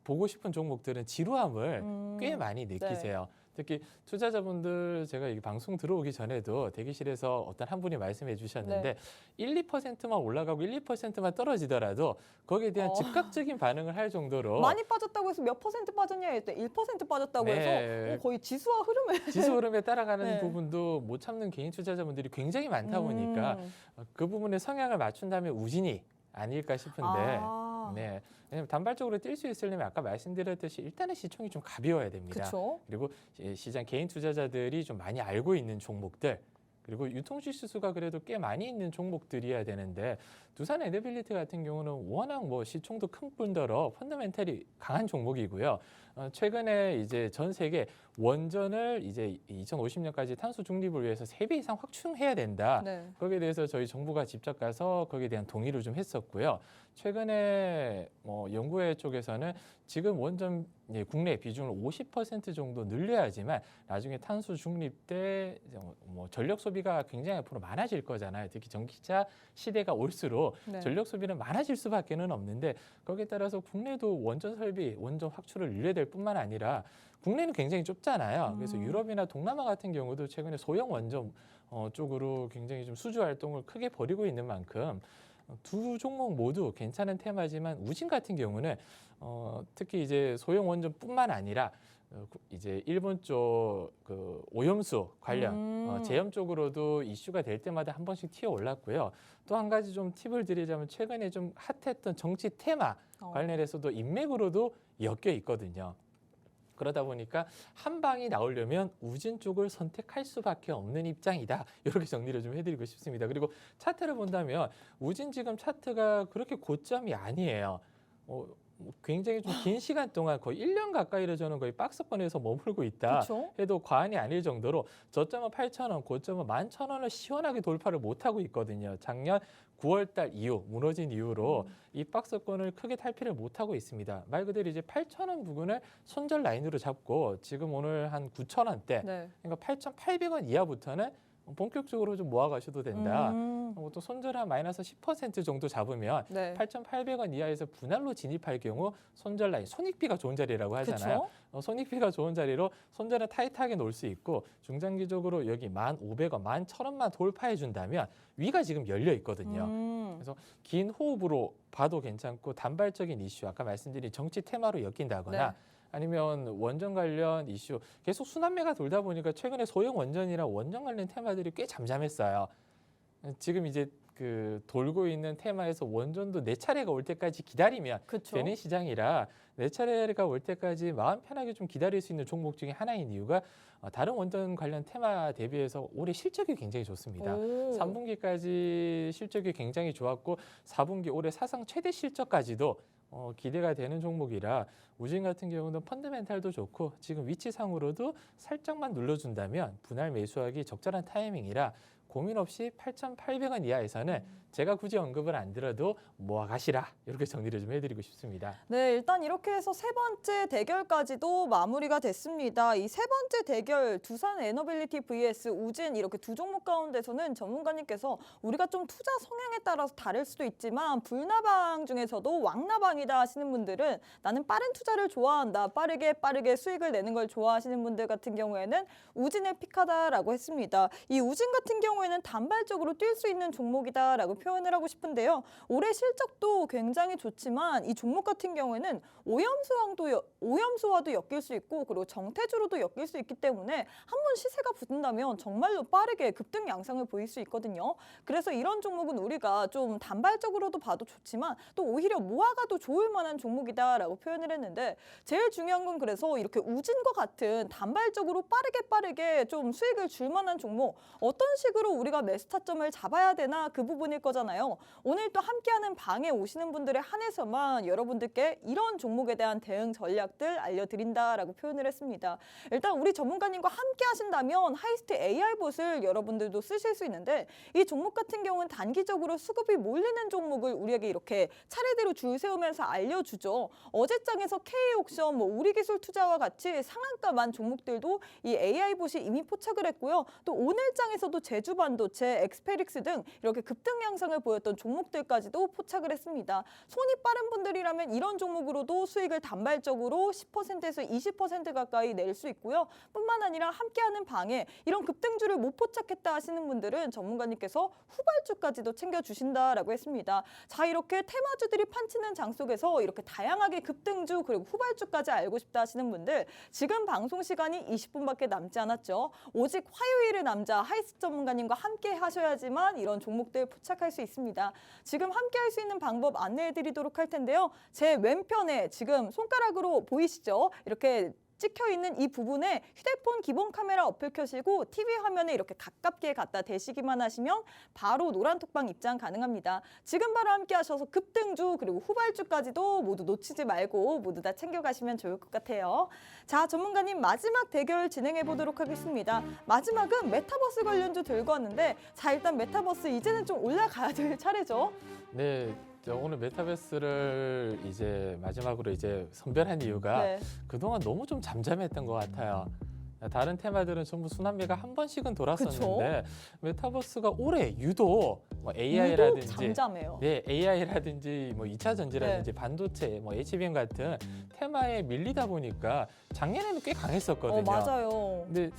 보고 싶은 종목들은 지루함을 꽤 많이 느끼세요. 특히 투자자분들 제가 이 방송 들어오기 전에도 대기실에서 어떤 한 분이 말씀해 주셨는데 1~2%만 올라가고 1~2%만 떨어지더라도 거기에 대한 즉각적인 반응을 할 정도로 많이 빠졌다고 해서 몇 퍼센트 빠졌냐 했을 때 1% 빠졌다고 네. 해서 거의 지수와 흐름을 지수 흐름에 따라가는 네. 부분도 못 참는 개인 투자자분들이 굉장히 많다 보니까 그 부분에 성향을 맞춘다면 우진이 아닐까 싶은데 네. 왜냐면 단발적으로 뛸 수 있으려면 아까 말씀드렸듯이 일단은 시총이 좀 가벼워야 됩니다. 그쵸? 그리고 시장 개인 투자자들이 좀 많이 알고 있는 종목들 그리고 유통지수가 그래도 꽤 많이 있는 종목들이어야 되는데 두산 에너빌리티 같은 경우는 워낙 뭐 시총도 큰 뿐더러 펀더멘탈이 강한 종목이고요. 최근에 이제 전 세계 원전을 이제 2050년까지 탄소 중립을 위해서 3배 이상 확충해야 된다. 네. 거기에 대해서 저희 정부가 직접 가서 거기에 대한 동의를 좀 했었고요. 최근에 연구회 쪽에서는 지금 원전 국내 비중을 50% 정도 늘려야지만 나중에 탄소 중립 때 전력 소비가 굉장히 앞으로 많아질 거잖아요. 특히 전기차 시대가 올수록 네. 전력 소비는 많아질 수밖에는 없는데 거기에 따라서 국내도 원전 설비, 원전 확충을 늘려야 될 뿐만 아니라 국내는 굉장히 좁잖아요. 그래서 유럽이나 동남아 같은 경우도 최근에 소형 원전 쪽으로 굉장히 좀 수주 활동을 크게 벌이고 있는 만큼 두 종목 모두 괜찮은 테마지만 우진 같은 경우는 특히 이제 소형 원전뿐만 아니라 이제 일본 쪽 그 오염수 관련 제염 쪽으로도 이슈가 될 때마다 한 번씩 튀어 올랐고요. 또 한 가지 좀 팁을 드리자면 최근에 좀 핫했던 정치 테마 관련해서도 인맥으로도 엮여 있거든요. 그러다 보니까 한 방이 나오려면 우진 쪽을 선택할 수밖에 없는 입장이다. 이렇게 정리를 좀 해드리고 싶습니다. 그리고 차트를 본다면 우진 지금 차트가 그렇게 고점이 아니에요. 굉장히 좀 긴 시간 동안 거의 1년 가까이를 저는 거의 박스권에서 머물고 있다 그쵸? 해도 과언이 아닐 정도로 저점은 8,000원, 고점은 11,000원을 시원하게 돌파를 못하고 있거든요. 작년 9월 달 이후 무너진 이후로 이 박스권을 크게 탈피를 못하고 있습니다. 말 그대로 이제 8,000원 부근을 손절 라인으로 잡고 지금 오늘 한 9,000원대 네. 그러니까 8,800원 이하부터는 본격적으로 좀 모아가셔도 된다. 또 손절 한 마이너스 10% 정도 잡으면 네. 8,800원 이하에서 분할로 진입할 경우 손절 라인, 손익비가 좋은 자리라고 하잖아요. 손익비가 좋은 자리로 손절을 타이트하게 놓을 수 있고 중장기적으로 여기 1,500원, 11,000원만 돌파해 준다면 위가 지금 열려 있거든요. 그래서 긴 호흡으로 봐도 괜찮고 단발적인 이슈, 아까 말씀드린 정치 테마로 엮인다거나 아니면 원전 관련 이슈 계속 순환매가 돌다 보니까 최근에 소형 원전이랑 원전 관련 테마들이 꽤 잠잠했어요. 지금 이제 그 돌고 있는 테마에서 원전도 내 차례가 올 때까지 기다리면 그쵸? 되는 시장이라 내 차례가 올 때까지 마음 편하게 좀 기다릴 수 있는 종목 중에 하나인 이유가 다른 원전 관련 테마 대비해서 올해 실적이 굉장히 좋습니다. 3분기까지 실적이 굉장히 좋았고 4분기 올해 사상 최대 실적까지도 기대가 되는 종목이라 우진 같은 경우는 펀드멘탈도 좋고 지금 위치상으로도 살짝만 눌러준다면 분할 매수하기 적절한 타이밍이라 고민 없이 8,800원 이하에서는 제가 굳이 언급을 안 들어도 모아가시라 이렇게 정리를 좀 해드리고 싶습니다. 네, 일단 이렇게 해서 세 번째 대결까지도 마무리가 됐습니다. 이 세 번째 대결 두산 에너빌리티 vs 우진 이렇게 두 종목 가운데서는 전문가님께서 우리가 좀 투자 성향에 따라서 다를 수도 있지만 불나방 중에서도 왕나방이다 하시는 분들은 나는 빠른 투자를 좋아한다. 빠르게 수익을 내는 걸 좋아하시는 분들 같은 경우에는 우진을 픽하다라고 했습니다. 이 우진 같은 경우에는 단발적으로 뛸 수 있는 종목이다라고 표현을 하고 싶은데요. 올해 실적도 굉장히 좋지만 이 종목 같은 경우에는 오염수와도 엮일 수 있고 그리고 정태주로도 엮일 수 있기 때문에 한번 시세가 붙는다면 정말로 빠르게 급등 양상을 보일 수 있거든요. 그래서 이런 종목은 우리가 좀 단발적으로도 봐도 좋지만 또 오히려 모아가도 좋을 만한 종목이다라고 표현을 했는데 제일 중요한 건 그래서 이렇게 우진과 같은 단발적으로 빠르게 좀 수익을 줄 만한 종목 어떤 식으로 우리가 매수 타점을 잡아야 되나 그 부분일 거잖아요. 오늘 또 함께하는 방에 오시는 분들에 한해서만 여러분들께 이런 종목에 대한 대응 전략들 알려드린다라고 표현을 했습니다. 일단 우리 전문가님과 함께 하신다면 하이스트 AR봇을 여러분들도 쓰실 수 있는데 이 종목 같은 경우는 단기적으로 수급이 몰리는 종목을 우리에게 이렇게 차례대로 줄 세우면서 알려주죠. 어제장에서 K옥션, 우리기술투자와 같이 상한가만 종목들도 이 AI봇이 이미 포착을 했고요. 또 오늘장에서도 제주반도체, 엑스페릭스 등 이렇게 급등 양상을 보였던 종목들까지도 포착을 했습니다. 손이 빠른 분들이라면 이런 종목으로도 수익을 단발적으로 10%에서 20% 가까이 낼 수 있고요. 뿐만 아니라 함께하는 방에 이런 급등주를 못 포착했다 하시는 분들은 전문가님께서 후발주까지도 챙겨주신다라고 했습니다. 자, 이렇게 테마주들이 판치는 장 속에서 이렇게 다양하게 급등주 그리고 후발주까지 알고 싶다 하시는 분들 지금 방송 시간이 20분밖에 남지 않았죠. 오직 화요일의 남자 하이스트 전문가님과 함께 하셔야지만 이런 종목들 포착할 수 있습니다. 지금 함께 할 수 있는 방법 안내해 드리도록 할 텐데요. 제 왼편에 지금 손가락으로 보이시죠? 이렇게 찍혀 있는 이 부분에 휴대폰 기본 카메라 어플 켜시고 TV 화면에 이렇게 가깝게 갖다 대시기만 하시면 바로 노란 톡방 입장 가능합니다. 지금 바로 함께 하셔서 급등주 그리고 후발주까지도 모두 놓치지 말고 모두 다 챙겨가시면 좋을 것 같아요. 자, 전문가님 마지막 대결 진행해 보도록 하겠습니다. 마지막은 메타버스 관련주 들고 왔는데 자, 일단 메타버스 이제는 좀 올라가야 될 차례죠. 네. 오늘 메타버스를 이제 마지막으로 이제 선별한 이유가 네. 그동안 너무 좀 잠잠했던 것 같아요. 다른 테마들은 전부 순환매가 한 번씩은 돌았었는데 메타버스가 올해 유독 유독 AI라든지 잠잠해요. 네, AI라든지 2차 전지라든지 반도체, HBM 같은 테마에 밀리다 보니까 작년에는 꽤 강했었거든요. 맞아요. 근데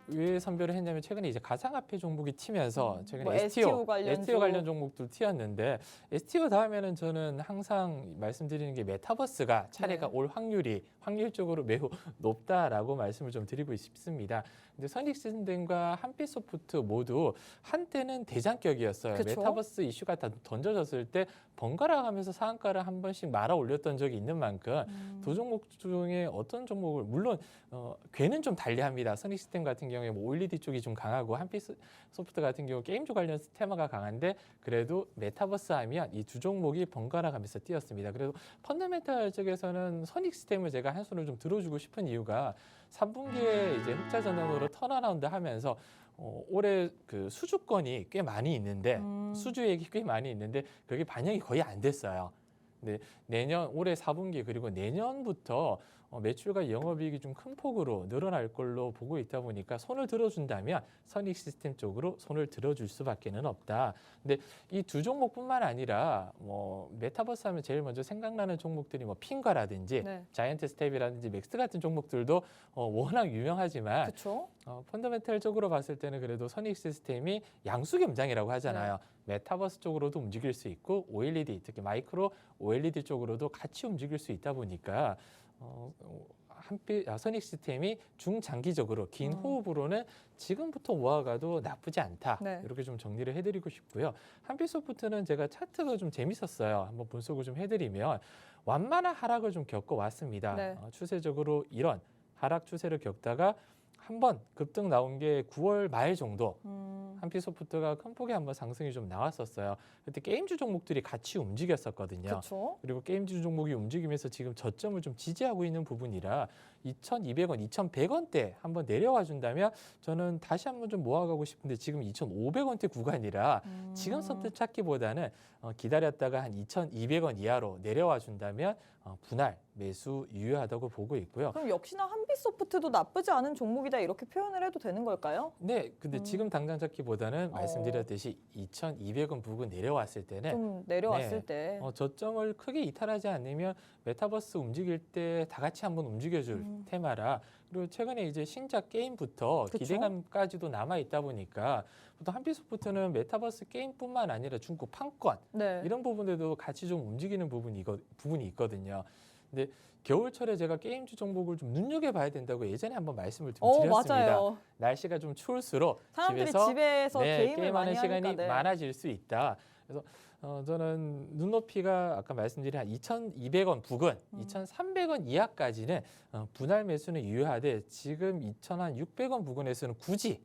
왜 선별을 했냐면 최근에 이제 가상화폐 종목이 튀면서 최근에 STO STO 관련 종목도 튀었는데 STO 다음에는 저는 항상 말씀드리는 게 메타버스가 차례가 올 확률이 확률적으로 매우 높다라고 말씀을 좀 드리고 싶습니다. 근데 선익시스템과 한빛소프트 모두 한때는 대장격이었어요. 그쵸? 메타버스 이슈가 다 던져졌을 때 번갈아 가면서 상한가를 한 번씩 말아 올렸던 적이 있는 만큼 두 종목 중에 어떤 종목을 물론 괴는 좀 달리합니다. 선익시스템 같은 경우에 OLED 쪽이 좀 강하고 한빛소프트 같은 경우 게임주 관련 테마가 강한데 그래도 메타버스 하면 이 두 종목이 번갈아 가면서 뛰었습니다. 그래도 펀더멘탈 쪽에서는 선익시스템을 제가 한 손을 좀 들어주고 싶은 이유가 3분기에 이제 흑자 전환으로 턴어라운드 하면서 올해 그 수주권이 꽤 많이 있는데 수주액이 꽤 많이 있는데 그게 반영이 거의 안 됐어요. 근데 올해 4분기 그리고 내년부터 매출과 영업이익이 좀 큰 폭으로 늘어날 걸로 보고 있다 보니까 손을 들어준다면 선익시스템 쪽으로 손을 들어줄 수밖에는 없다. 근데 이 두 종목뿐만 아니라 메타버스 하면 제일 먼저 생각나는 종목들이 핑거라든지 자이언트 스텝이라든지 맥스 같은 종목들도 워낙 유명하지만 그렇죠. 펀더멘탈적으로 봤을 때는 그래도 선익시스템이 양수겸장이라고 하잖아요. 메타버스 쪽으로도 움직일 수 있고 OLED 특히 마이크로 OLED 쪽으로도 같이 움직일 수 있다 보니까 선익시스템이 중장기적으로 긴 호흡으로는 지금부터 모아가도 나쁘지 않다. 이렇게 좀 정리를 해드리고 싶고요. 한빛소프트는 제가 차트가 좀 재밌었어요. 한번 분석을 좀 해드리면 완만한 하락을 좀 겪어왔습니다. 추세적으로 이런 하락 추세를 겪다가 한번 급등 나온 게 9월 말 정도 한빛소프트가 큰 폭의 한번 상승이 좀 나왔었어요. 그때 게임주 종목들이 같이 움직였었거든요. 그쵸? 그리고 게임주 종목이 움직이면서 지금 저점을 좀 지지하고 있는 부분이라 2,200원, 2,100원대 한번 내려와 준다면 저는 다시 한번 좀 모아가고 싶은데 지금 2,500원대 구간이라 지금 선택 찾기보다는 기다렸다가 한 2,200원 이하로 내려와 준다면 분할 매수 유효하다고 보고 있고요. 그럼 역시나 한빛 한빛소프트도 나쁘지 않은 종목이다 이렇게 표현을 해도 되는 걸까요? 네, 근데 지금 당장 찾기보다는 말씀드렸듯이 2,200원 부근 내려왔을 때는 좀 내려왔을 네, 때. 저점을 크게 이탈하지 않으면 메타버스 움직일 때 다 같이 한번 움직여줄 테마라, 그리고 최근에 이제 신작 게임부터 그쵸? 기대감까지도 남아 있다 보니까 보통 한빛소프트는 메타버스 게임뿐만 아니라 중국 판권 네. 이런 부분들도 같이 좀 움직이는 부분이 있거든요. 근데 겨울철에 제가 게임주 종목을 좀 눈여겨봐야 된다고 예전에 한번 말씀을 좀 드렸습니다. 맞아요. 날씨가 좀 추울수록 사람들이 집에서 네, 게임을 게임하는 많이 시간이 하니까. 네. 많아질 수 있다. 그래서 저는 눈높이가 아까 말씀드린 한 2,200원 부근, 2,300원 이하까지는 분할 매수는 유효하되 지금 2,600원 부근에서는 굳이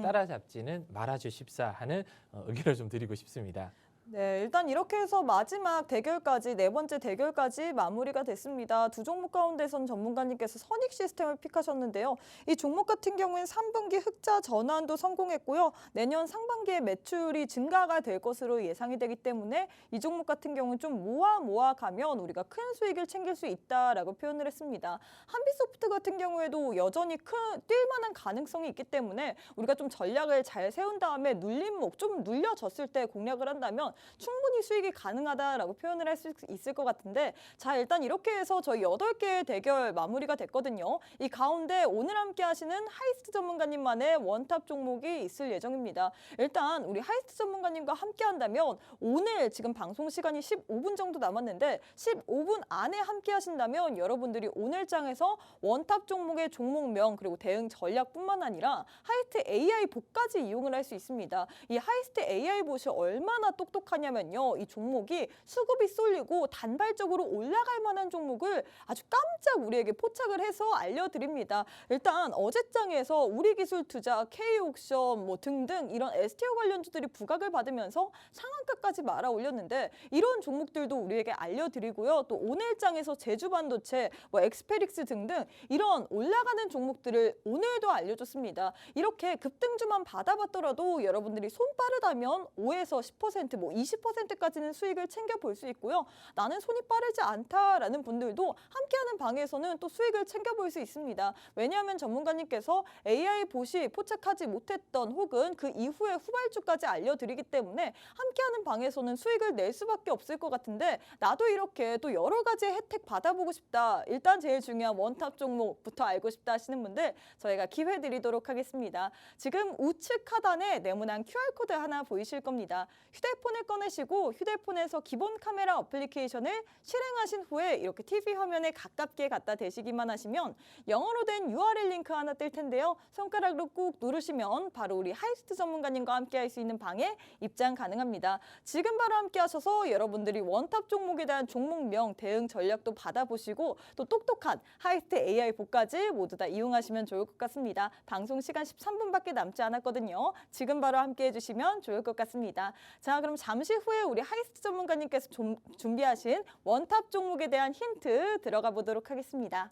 따라잡지는 말아주십사 하는 의견을 좀 드리고 싶습니다. 네, 일단 이렇게 해서 마지막 대결까지, 네 번째 대결까지 마무리가 됐습니다. 두 종목 가운데선 전문가님께서 선익 시스템을 픽하셨는데요. 이 종목 같은 경우엔 3분기 흑자 전환도 성공했고요. 내년 상반기에 매출이 증가가 될 것으로 예상이 되기 때문에 이 종목 같은 경우는 좀 모아 가면 우리가 큰 수익을 챙길 수 있다라고 표현을 했습니다. 한빛소프트 같은 경우에도 여전히 뛸 만한 가능성이 있기 때문에 우리가 좀 전략을 잘 세운 다음에 눌림목, 좀 눌려졌을 때 공략을 한다면 충분히 수익이 가능하다라고 표현을 할 수 있을 것 같은데, 자, 일단 이렇게 해서 저희 8개의 대결 마무리가 됐거든요. 이 가운데 오늘 함께 하시는 하이스트 전문가님만의 원탑 종목이 있을 예정입니다. 일단 우리 하이스트 전문가님과 함께 한다면 오늘 지금 방송 시간이 15분 정도 남았는데 15분 안에 함께 하신다면 여러분들이 오늘 장에서 원탑 종목의 종목명 그리고 대응 전략뿐만 아니라 하이스트 AI 봇까지 이용을 할 수 있습니다. 이 하이스트 AI 봇이 얼마나 똑똑하냐면요. 이 종목이 수급이 쏠리고 단발적으로 올라갈 만한 종목을 아주 깜짝 우리에게 포착을 해서 알려드립니다. 일단 어제장에서 우리기술투자, K옥션 등등 이런 STO 관련주들이 부각을 받으면서 상한가까지 말아 올렸는데 이런 종목들도 우리에게 알려드리고요. 또 오늘장에서 제주반도체, 엑스페릭스 등등 이런 올라가는 종목들을 오늘도 알려줬습니다. 이렇게 급등주만 받아봤더라도 여러분들이 손 빠르다면 5에서 10%, 20%까지는 수익을 챙겨볼 수 있고요. 나는 손이 빠르지 않다라는 분들도 함께하는 방에서는 또 수익을 챙겨볼 수 있습니다. 왜냐하면 전문가님께서 AI 봇이 포착하지 못했던 혹은 그 이후에 후발주까지 알려드리기 때문에 함께하는 방에서는 수익을 낼 수밖에 없을 것 같은데, 나도 이렇게 또 여러 가지 혜택 받아보고 싶다. 일단 제일 중요한 원탑 종목부터 알고 싶다 하시는 분들 저희가 기회 드리도록 하겠습니다. 지금 우측 하단에 네모난 QR코드 하나 보이실 겁니다. 휴대폰을 꺼내시고 휴대폰에서 기본 카메라 어플리케이션을 실행하신 후에 이렇게 TV 화면에 가깝게 갖다 대시기만 하시면 영어로 된 URL 링크 하나 뜰 텐데요. 손가락으로 꾹 누르시면 바로 우리 하이스트 전문가님과 함께 할 수 있는 방에 입장 가능합니다. 지금 바로 함께 하셔서 여러분들이 원탑 종목에 대한 종목명, 대응 전략도 받아보시고 또 똑똑한 하이스트 AI 봇까지 모두 다 이용하시면 좋을 것 같습니다. 방송 시간 13분밖에 남지 않았거든요. 지금 바로 함께 해주시면 좋을 것 같습니다. 자, 그럼 잠시 후에 우리 하이스트 전문가님께서 준비하신 원탑 종목에 대한 힌트 들어가 보도록 하겠습니다.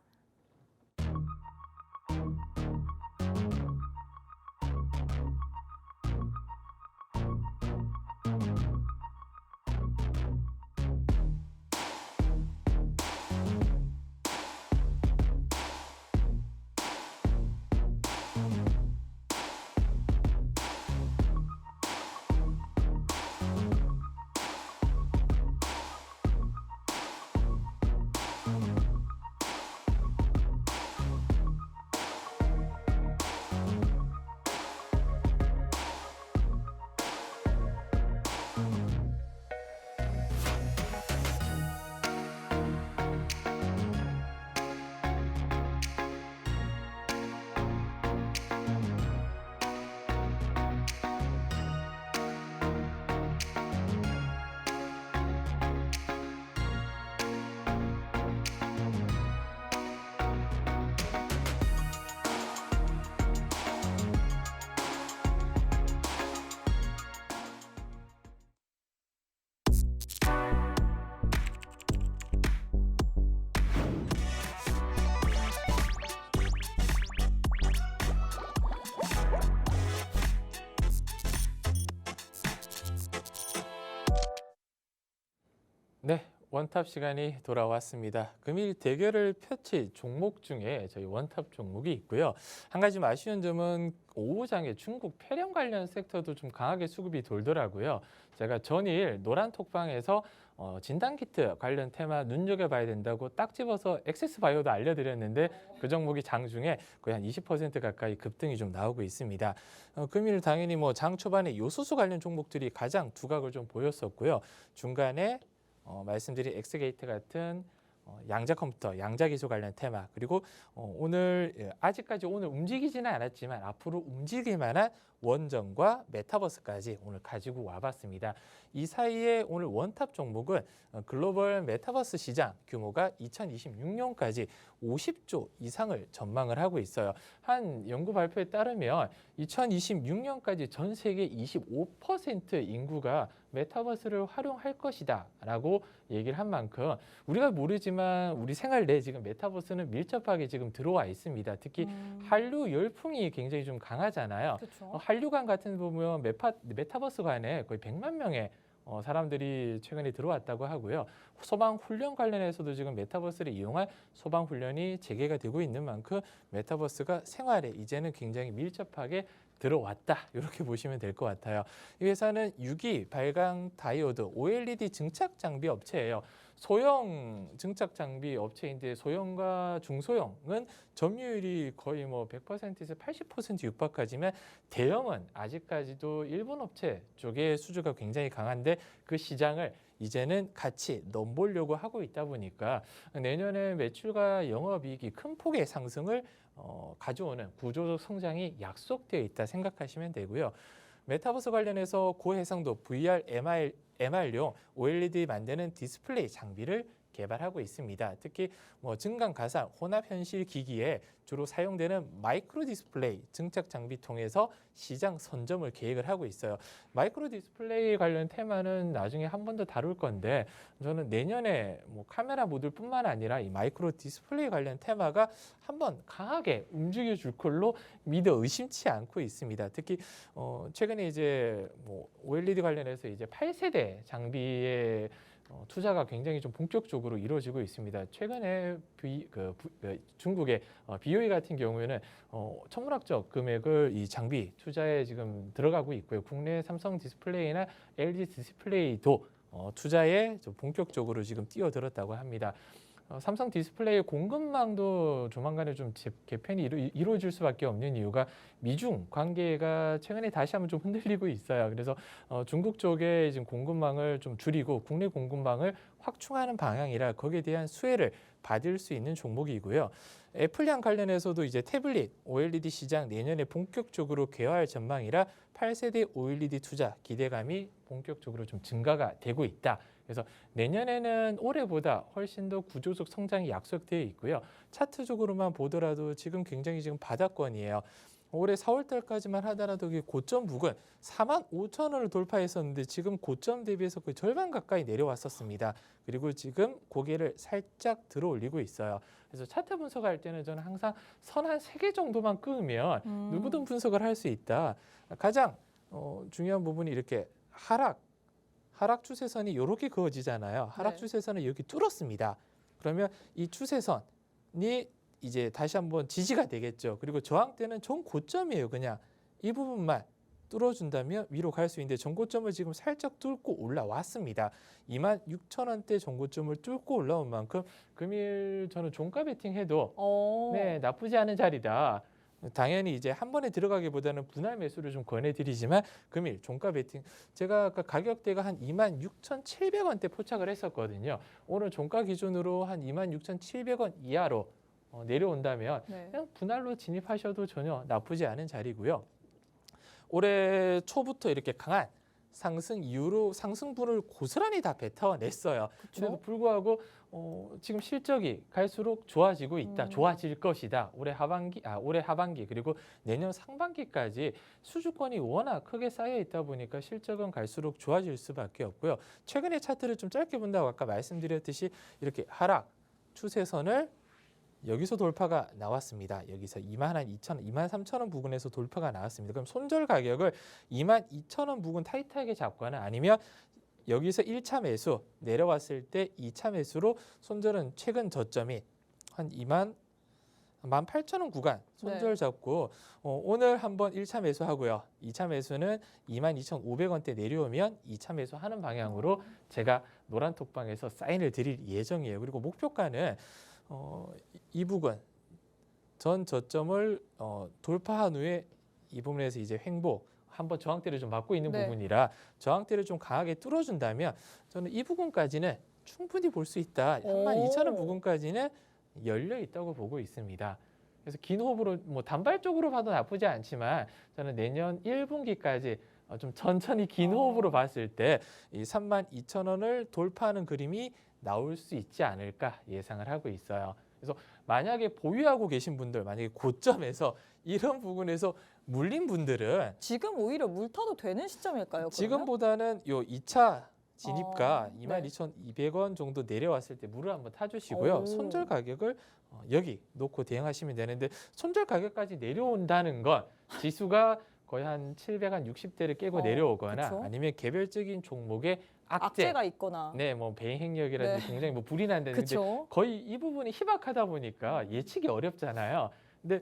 원탑 시간이 돌아왔습니다. 금일 대결을 펼칠 종목 중에 저희 원탑 종목이 있고요. 한 가지 아쉬운 점은 오후장에 중국 폐렴 관련 섹터도 좀 강하게 수급이 돌더라고요. 제가 전일 노란 톡방에서 진단키트 관련 테마 눈여겨봐야 된다고 딱 집어서 엑세스바이오도 알려드렸는데 그 종목이 장중에 거의 한 20% 가까이 급등이 좀 나오고 있습니다. 금일 당연히 뭐 장 초반에 요소수 관련 종목들이 가장 두각을 좀 보였었고요. 중간에 말씀드린 엑스게이트 같은 양자 컴퓨터, 양자 기술 관련 테마 그리고 오늘 아직까지 오늘 움직이지는 않았지만 앞으로 움직일 만한 원전과 메타버스까지 오늘 가지고 와봤습니다. 이 사이에 오늘 원탑 종목은 글로벌 메타버스 시장 규모가 2026년까지 50조 이상을 전망을 하고 있어요. 한 연구 발표에 따르면 2026년까지 전 세계 25% 인구가 메타버스를 활용할 것이다 라고 얘기를 한 만큼 우리가 모르지만 우리 생활 내에 지금 메타버스는 밀접하게 지금 들어와 있습니다. 특히 한류 열풍이 굉장히 좀 강하잖아요. 그렇죠. 한류관 같은 데 보면 메타버스관에 거의 100만 명의 사람들이 최근에 들어왔다고 하고요. 소방 훈련 관련해서도 지금 메타버스를 이용한 소방 훈련이 재개가 되고 있는 만큼 메타버스가 생활에 이제는 굉장히 밀접하게 들어왔다. 이렇게 보시면 될 것 같아요. 이 회사는 유기 발광 다이오드 OLED 증착 장비 업체예요. 소형 증착 장비 업체인데 소형과 중소형은 점유율이 거의 뭐 100%에서 80% 육박하지만 대형은 아직까지도 일본 업체 쪽의 수주가 굉장히 강한데 그 시장을 이제는 같이 넘보려고 하고 있다 보니까 내년에 매출과 영업이익이 큰 폭의 상승을 가져오는 구조적 성장이 약속되어 있다 생각하시면 되고요. 메타버스 관련해서 고해상도 VR, MR용 OLED 만드는 디스플레이 장비를 개발하고 있습니다. 특히 증강 가상 혼합 현실 기기에 주로 사용되는 마이크로 디스플레이 증착 장비 통해서 시장 선점을 계획을 하고 있어요. 마이크로 디스플레이 관련 테마는 나중에 한 번 더 다룰 건데 저는 내년에 카메라 모듈뿐만 아니라 이 마이크로 디스플레이 관련 테마가 한번 강하게 움직여 줄 걸로 믿어 의심치 않고 있습니다. 특히 최근에 이제 OLED 관련해서 이제 8세대 장비에 투자가 굉장히 좀 본격적으로 이루어지고 있습니다. 최근에 중국의 BOE 같은 경우에는 천문학적 금액을 이 장비 투자에 지금 들어가고 있고요. 국내 삼성 디스플레이나 LG 디스플레이도 투자에 좀 본격적으로 지금 뛰어들었다고 합니다. 삼성 디스플레이 공급망도 조만간에 좀 개편이 이루어질 수밖에 없는 이유가 미중 관계가 최근에 다시 한번 좀 흔들리고 있어요. 그래서 중국 쪽에 지금 공급망을 좀 줄이고 국내 공급망을 확충하는 방향이라 거기에 대한 수혜를 받을 수 있는 종목이고요. 애플양 관련해서도 이제 태블릿 OLED 시장 내년에 본격적으로 개화할 전망이라 8세대 OLED 투자 기대감이 본격적으로 좀 증가가 되고 있다. 그래서 내년에는 올해보다 훨씬 더 구조적 성장이 약속되어 있고요. 차트적으로만 보더라도 지금 굉장히 지금 바닥권이에요. 올해 4월 달까지만 하더라도 고점 부근 45,000원을 돌파했었는데 지금 고점 대비해서 거의 절반 가까이 내려왔었습니다. 그리고 지금 고개를 살짝 들어 올리고 있어요. 그래서 차트 분석할 때는 저는 항상 선 한 3개 정도만 끄면 누구든 분석을 할 수 있다. 가장 중요한 부분이 이렇게 하락 추세선이 이렇게 그어지잖아요. 하락 추세선을 여기 뚫었습니다. 그러면 이 추세선이 이제 다시 한번 지지가 되겠죠. 그리고 저항 때는 전 고점이에요. 그냥 이 부분만 뚫어준다면 위로 갈 수 있는데 전고점을 지금 살짝 뚫고 올라왔습니다. 26,000원대 전고점을 뚫고 올라온 만큼 금일 저는 종가 베팅해도 나쁘지 않은 자리다. 당연히 이제 한 번에 들어가기보다는 분할 매수를 좀 권해드리지만 금일 종가 베팅 제가 아까 가격대가 한 26,700원대 포착을 했었거든요. 오늘 종가 기준으로 한 26,700원 이하로 내려온다면 그냥 분할로 진입하셔도 전혀 나쁘지 않은 자리고요. 올해 초부터 이렇게 강한 상승 이후로 상승분을 고스란히 다 뱉어냈어요. 그런데도 불구하고 지금 실적이 갈수록 좋아지고 있다. 좋아질 것이다. 올해 하반기 그리고 내년 상반기까지 수주권이 워낙 크게 쌓여 있다 보니까 실적은 갈수록 좋아질 수밖에 없고요. 최근의 차트를 좀 짧게 본다고 아까 말씀드렸듯이 이렇게 하락 추세선을 여기서 돌파가 나왔습니다. 여기서 22,000원, 23,000원 부근에서 돌파가 나왔습니다. 그럼 손절 가격을 22,000원 부근 타이트하게 잡거나 아니면 여기서 1차 매수 내려왔을 때 2차 매수로 손절은 최근 저점이 한 18,000원 구간 손절 네. 잡고 오늘 한번 1차 매수하고요. 2차 매수는 22,500원대 내려오면 2차 매수하는 방향으로 제가 노란 톡방에서 사인을 드릴 예정이에요. 그리고 목표가는 이 부분 전 저점을 돌파한 후에 이 부분에서 이제 횡보 한번 저항대를 좀 맞고 있는 네. 부분이라 저항대를 좀 강하게 뚫어준다면 저는 이 부분까지는 충분히 볼 수 있다. 32,000원 부분까지는 열려 있다고 보고 있습니다. 그래서 긴 호흡으로 뭐 단발적으로 봐도 나쁘지 않지만 저는 내년 1분기까지 좀 천천히 긴 호흡으로 봤을 때 이 32,000원을 돌파하는 그림이 나올 수 있지 않을까 예상을 하고 있어요. 그래서 만약에 보유하고 계신 분들 만약에 고점에서 이런 부분에서 물린 분들은 지금 오히려 물 타도 되는 시점일까요? 그러면? 지금보다는 요 2차 진입가 네. 22,200원 정도 내려왔을 때 물을 한번 타주시고요. 오. 손절 가격을 여기 놓고 대응하시면 되는데 손절 가격까지 내려온다는 건 지수가 거의 한 760대를 깨고 내려오거나 그쵸. 아니면 개별적인 종목의 악재, 악재가 있거나. 네, 뭐 배행력이라든지 네. 굉장히 뭐 불이 난다는데 그렇죠. 거의 이 부분이 희박하다 보니까 예측이 어렵잖아요. 근데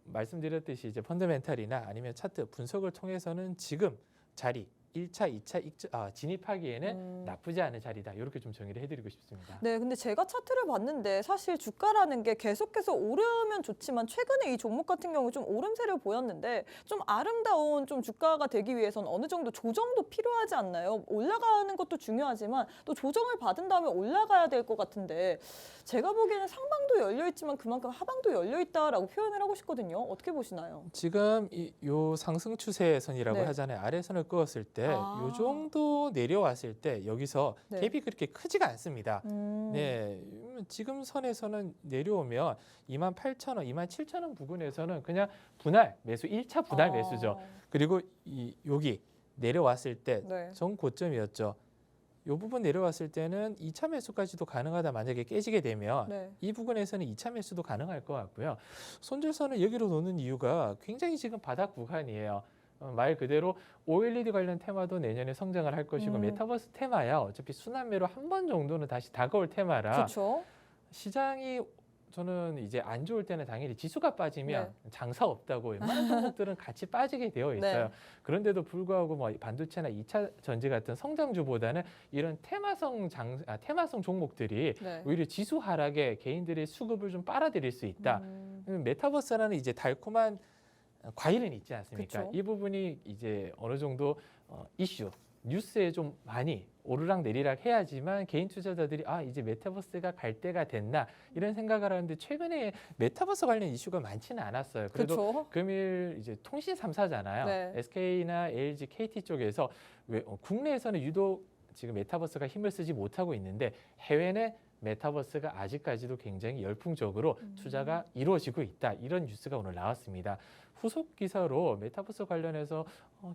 말씀드렸듯이 이제 펀더멘탈이나 아니면 차트 분석을 통해서는 지금 자리 1차, 2차 진입하기에는 나쁘지 않은 자리다. 이렇게 좀 정의를 해드리고 싶습니다. 네, 근데 제가 차트를 봤는데 사실 주가라는 게 계속해서 오르면 좋지만 최근에 이 종목 같은 경우 좀 오름세를 보였는데 좀 아름다운 좀 주가가 되기 위해서는 어느 정도 조정도 필요하지 않나요? 올라가는 것도 중요하지만 또 조정을 받은 다음에 올라가야 될 것 같은데 제가 보기에는 상방도 열려 있지만 그만큼 하방도 열려 있다라고 표현을 하고 싶거든요. 어떻게 보시나요? 지금 요 상승 추세선이라고 네. 하잖아요. 아래선을 그었을 때 아. 요 정도 내려왔을 때 여기서 네. 갭이 그렇게 크지가 않습니다. 네, 지금 선에서는 내려오면 28,000원, 27,000원 부근에서는 그냥 분할 매수 1차 분할 매수죠. 그리고 여기 내려왔을 때 네. 전 고점이었죠. 이 부분 내려왔을 때는 2차 매수까지도 가능하다. 만약에 깨지게 되면 네. 이 부분에서는 2차 매수도 가능할 것 같고요. 손절선을 여기로 놓는 이유가 굉장히 지금 바닥 구간이에요. 말 그대로 OLED 관련 테마도 내년에 성장을 할 것이고 메타버스 테마야 어차피 순환매로 한 번 정도는 다시 다가올 테마라 그렇죠. 시장이 저는 이제 안 좋을 때는 당연히 지수가 빠지면 장사 없다고 웬만한 종목들은 같이 빠지게 되어 있어요. 네. 그런데도 불구하고 뭐 반도체나 2차 전지 같은 성장주보다는 이런 테마성 종목들이 네. 오히려 지수 하락에 개인들의 수급을 좀 빨아들일 수 있다. 메타버스라는 이제 달콤한 과일은 있지 않습니까? 그쵸. 이 부분이 이제 어느 정도 이슈, 뉴스에 좀 많이 오르락 내리락 해야지만 개인 투자자들이 이제 메타버스가 갈 때가 됐나 이런 생각을 하는데 최근에 메타버스 관련 이슈가 많지는 않았어요. 그래도 그렇죠. 금일 이제 통신 3사잖아요. 네. SK나 LG, KT 쪽에서 국내에서는 유독 지금 메타버스가 힘을 쓰지 못하고 있는데 해외는 메타버스가 아직까지도 굉장히 열풍적으로 투자가 이루어지고 있다. 이런 뉴스가 오늘 나왔습니다. 후속 기사로 메타버스 관련해서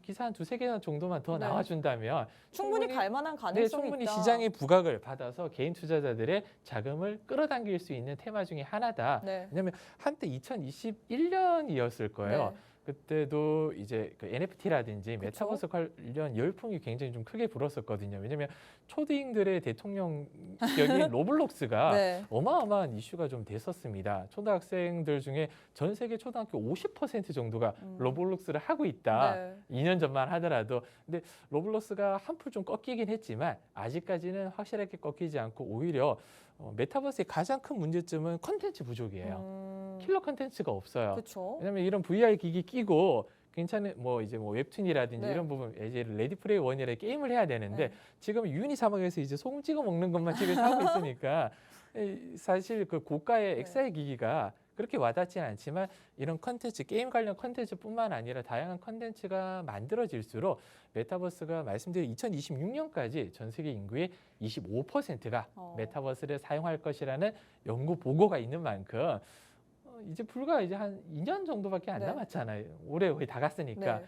기사 한 두세 개 정도만 더 네. 나와준다면 충분히 갈 만한 네, 가능성이 충분히 있다. 시장의 부각을 받아서 개인 투자자들의 자금을 끌어당길 수 있는 테마 중에 하나다. 네. 왜냐하면 한때 2021년이었을 거예요. 네. 그때도 이제 그 NFT라든지 그쵸? 메타버스 관련 열풍이 굉장히 좀 크게 불었었거든요. 왜냐하면 초딩들의 대통령격인 로블록스가 네. 어마어마한 이슈가 좀 됐었습니다. 초등학생들 중에 전 세계 초등학교 50% 정도가 로블록스를 하고 있다. 네. 2년 전만 하더라도. 근데 로블록스가 한풀 좀 꺾이긴 했지만 아직까지는 확실하게 꺾이지 않고 오히려 메타버스의 가장 큰 문제점은 콘텐츠 부족이에요. 킬러 콘텐츠가 없어요. 그렇죠. 왜냐면 이런 VR 기기 끼고 괜찮은 이제 웹툰이라든지 네. 이런 부분 이제 레디 플레이 원이라 게임을 해야 되는데 지금 유니 사막에서 이제 소금 찍어 먹는 것만 집에서 하고 있으니까 사실 그 고가의 엑사이 기기가 그렇게 와닿지는 않지만 이런 컨텐츠, 게임 관련 컨텐츠뿐만 아니라 다양한 컨텐츠가 만들어질수록 메타버스가 말씀드린 2026년까지 전 세계 인구의 25%가 메타버스를 사용할 것이라는 연구 보고가 있는 만큼 이제 불과 이제 한 2년 정도밖에 안 네. 남았잖아요. 올해 거의 다 갔으니까. 네.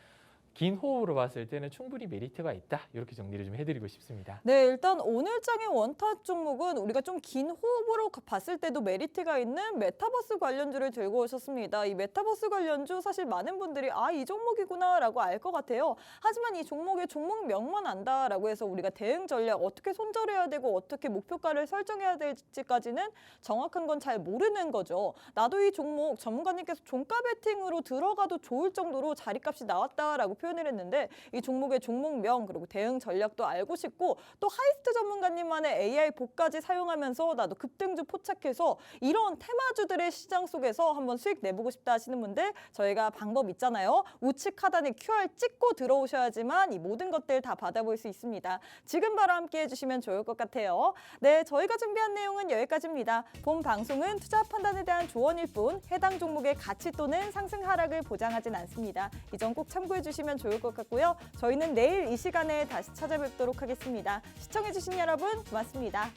긴 호흡으로 봤을 때는 충분히 메리트가 있다. 이렇게 정리를 좀 해드리고 싶습니다. 네, 일단 오늘 장의 원탑 종목은 우리가 좀 긴 호흡으로 봤을 때도 메리트가 있는 메타버스 관련주를 들고 오셨습니다. 이 메타버스 관련주 사실 많은 분들이 이 종목이구나 라고 알 것 같아요. 하지만 이 종목의 종목명만 안다라고 해서 우리가 대응 전략 어떻게 손절해야 되고 어떻게 목표가를 설정해야 될지까지는 정확한 건 잘 모르는 거죠. 나도 이 종목 전문가님께서 종가 베팅으로 들어가도 좋을 정도로 자리값이 나왔다라고 표현을 했는데 이 종목의 종목명 그리고 대응 전략도 알고 싶고 또 하이스트 전문가님만의 AI 봇까지 사용하면서 나도 급등주 포착해서 이런 테마주들의 시장 속에서 한번 수익 내보고 싶다 하시는 분들 저희가 방법 있잖아요. 우측 하단에 QR 찍고 들어오셔야지만 이 모든 것들 다 받아볼 수 있습니다. 지금 바로 함께 해주시면 좋을 것 같아요. 네, 저희가 준비한 내용은 여기까지입니다. 본 방송은 투자 판단에 대한 조언일 뿐 해당 종목의 가치 또는 상승 하락을 보장하진 않습니다. 이 점 꼭 참고해 주시면 좋을 것 같고요. 저희는 내일 이 시간에 다시 찾아뵙도록 하겠습니다. 시청해주신 여러분 고맙습니다.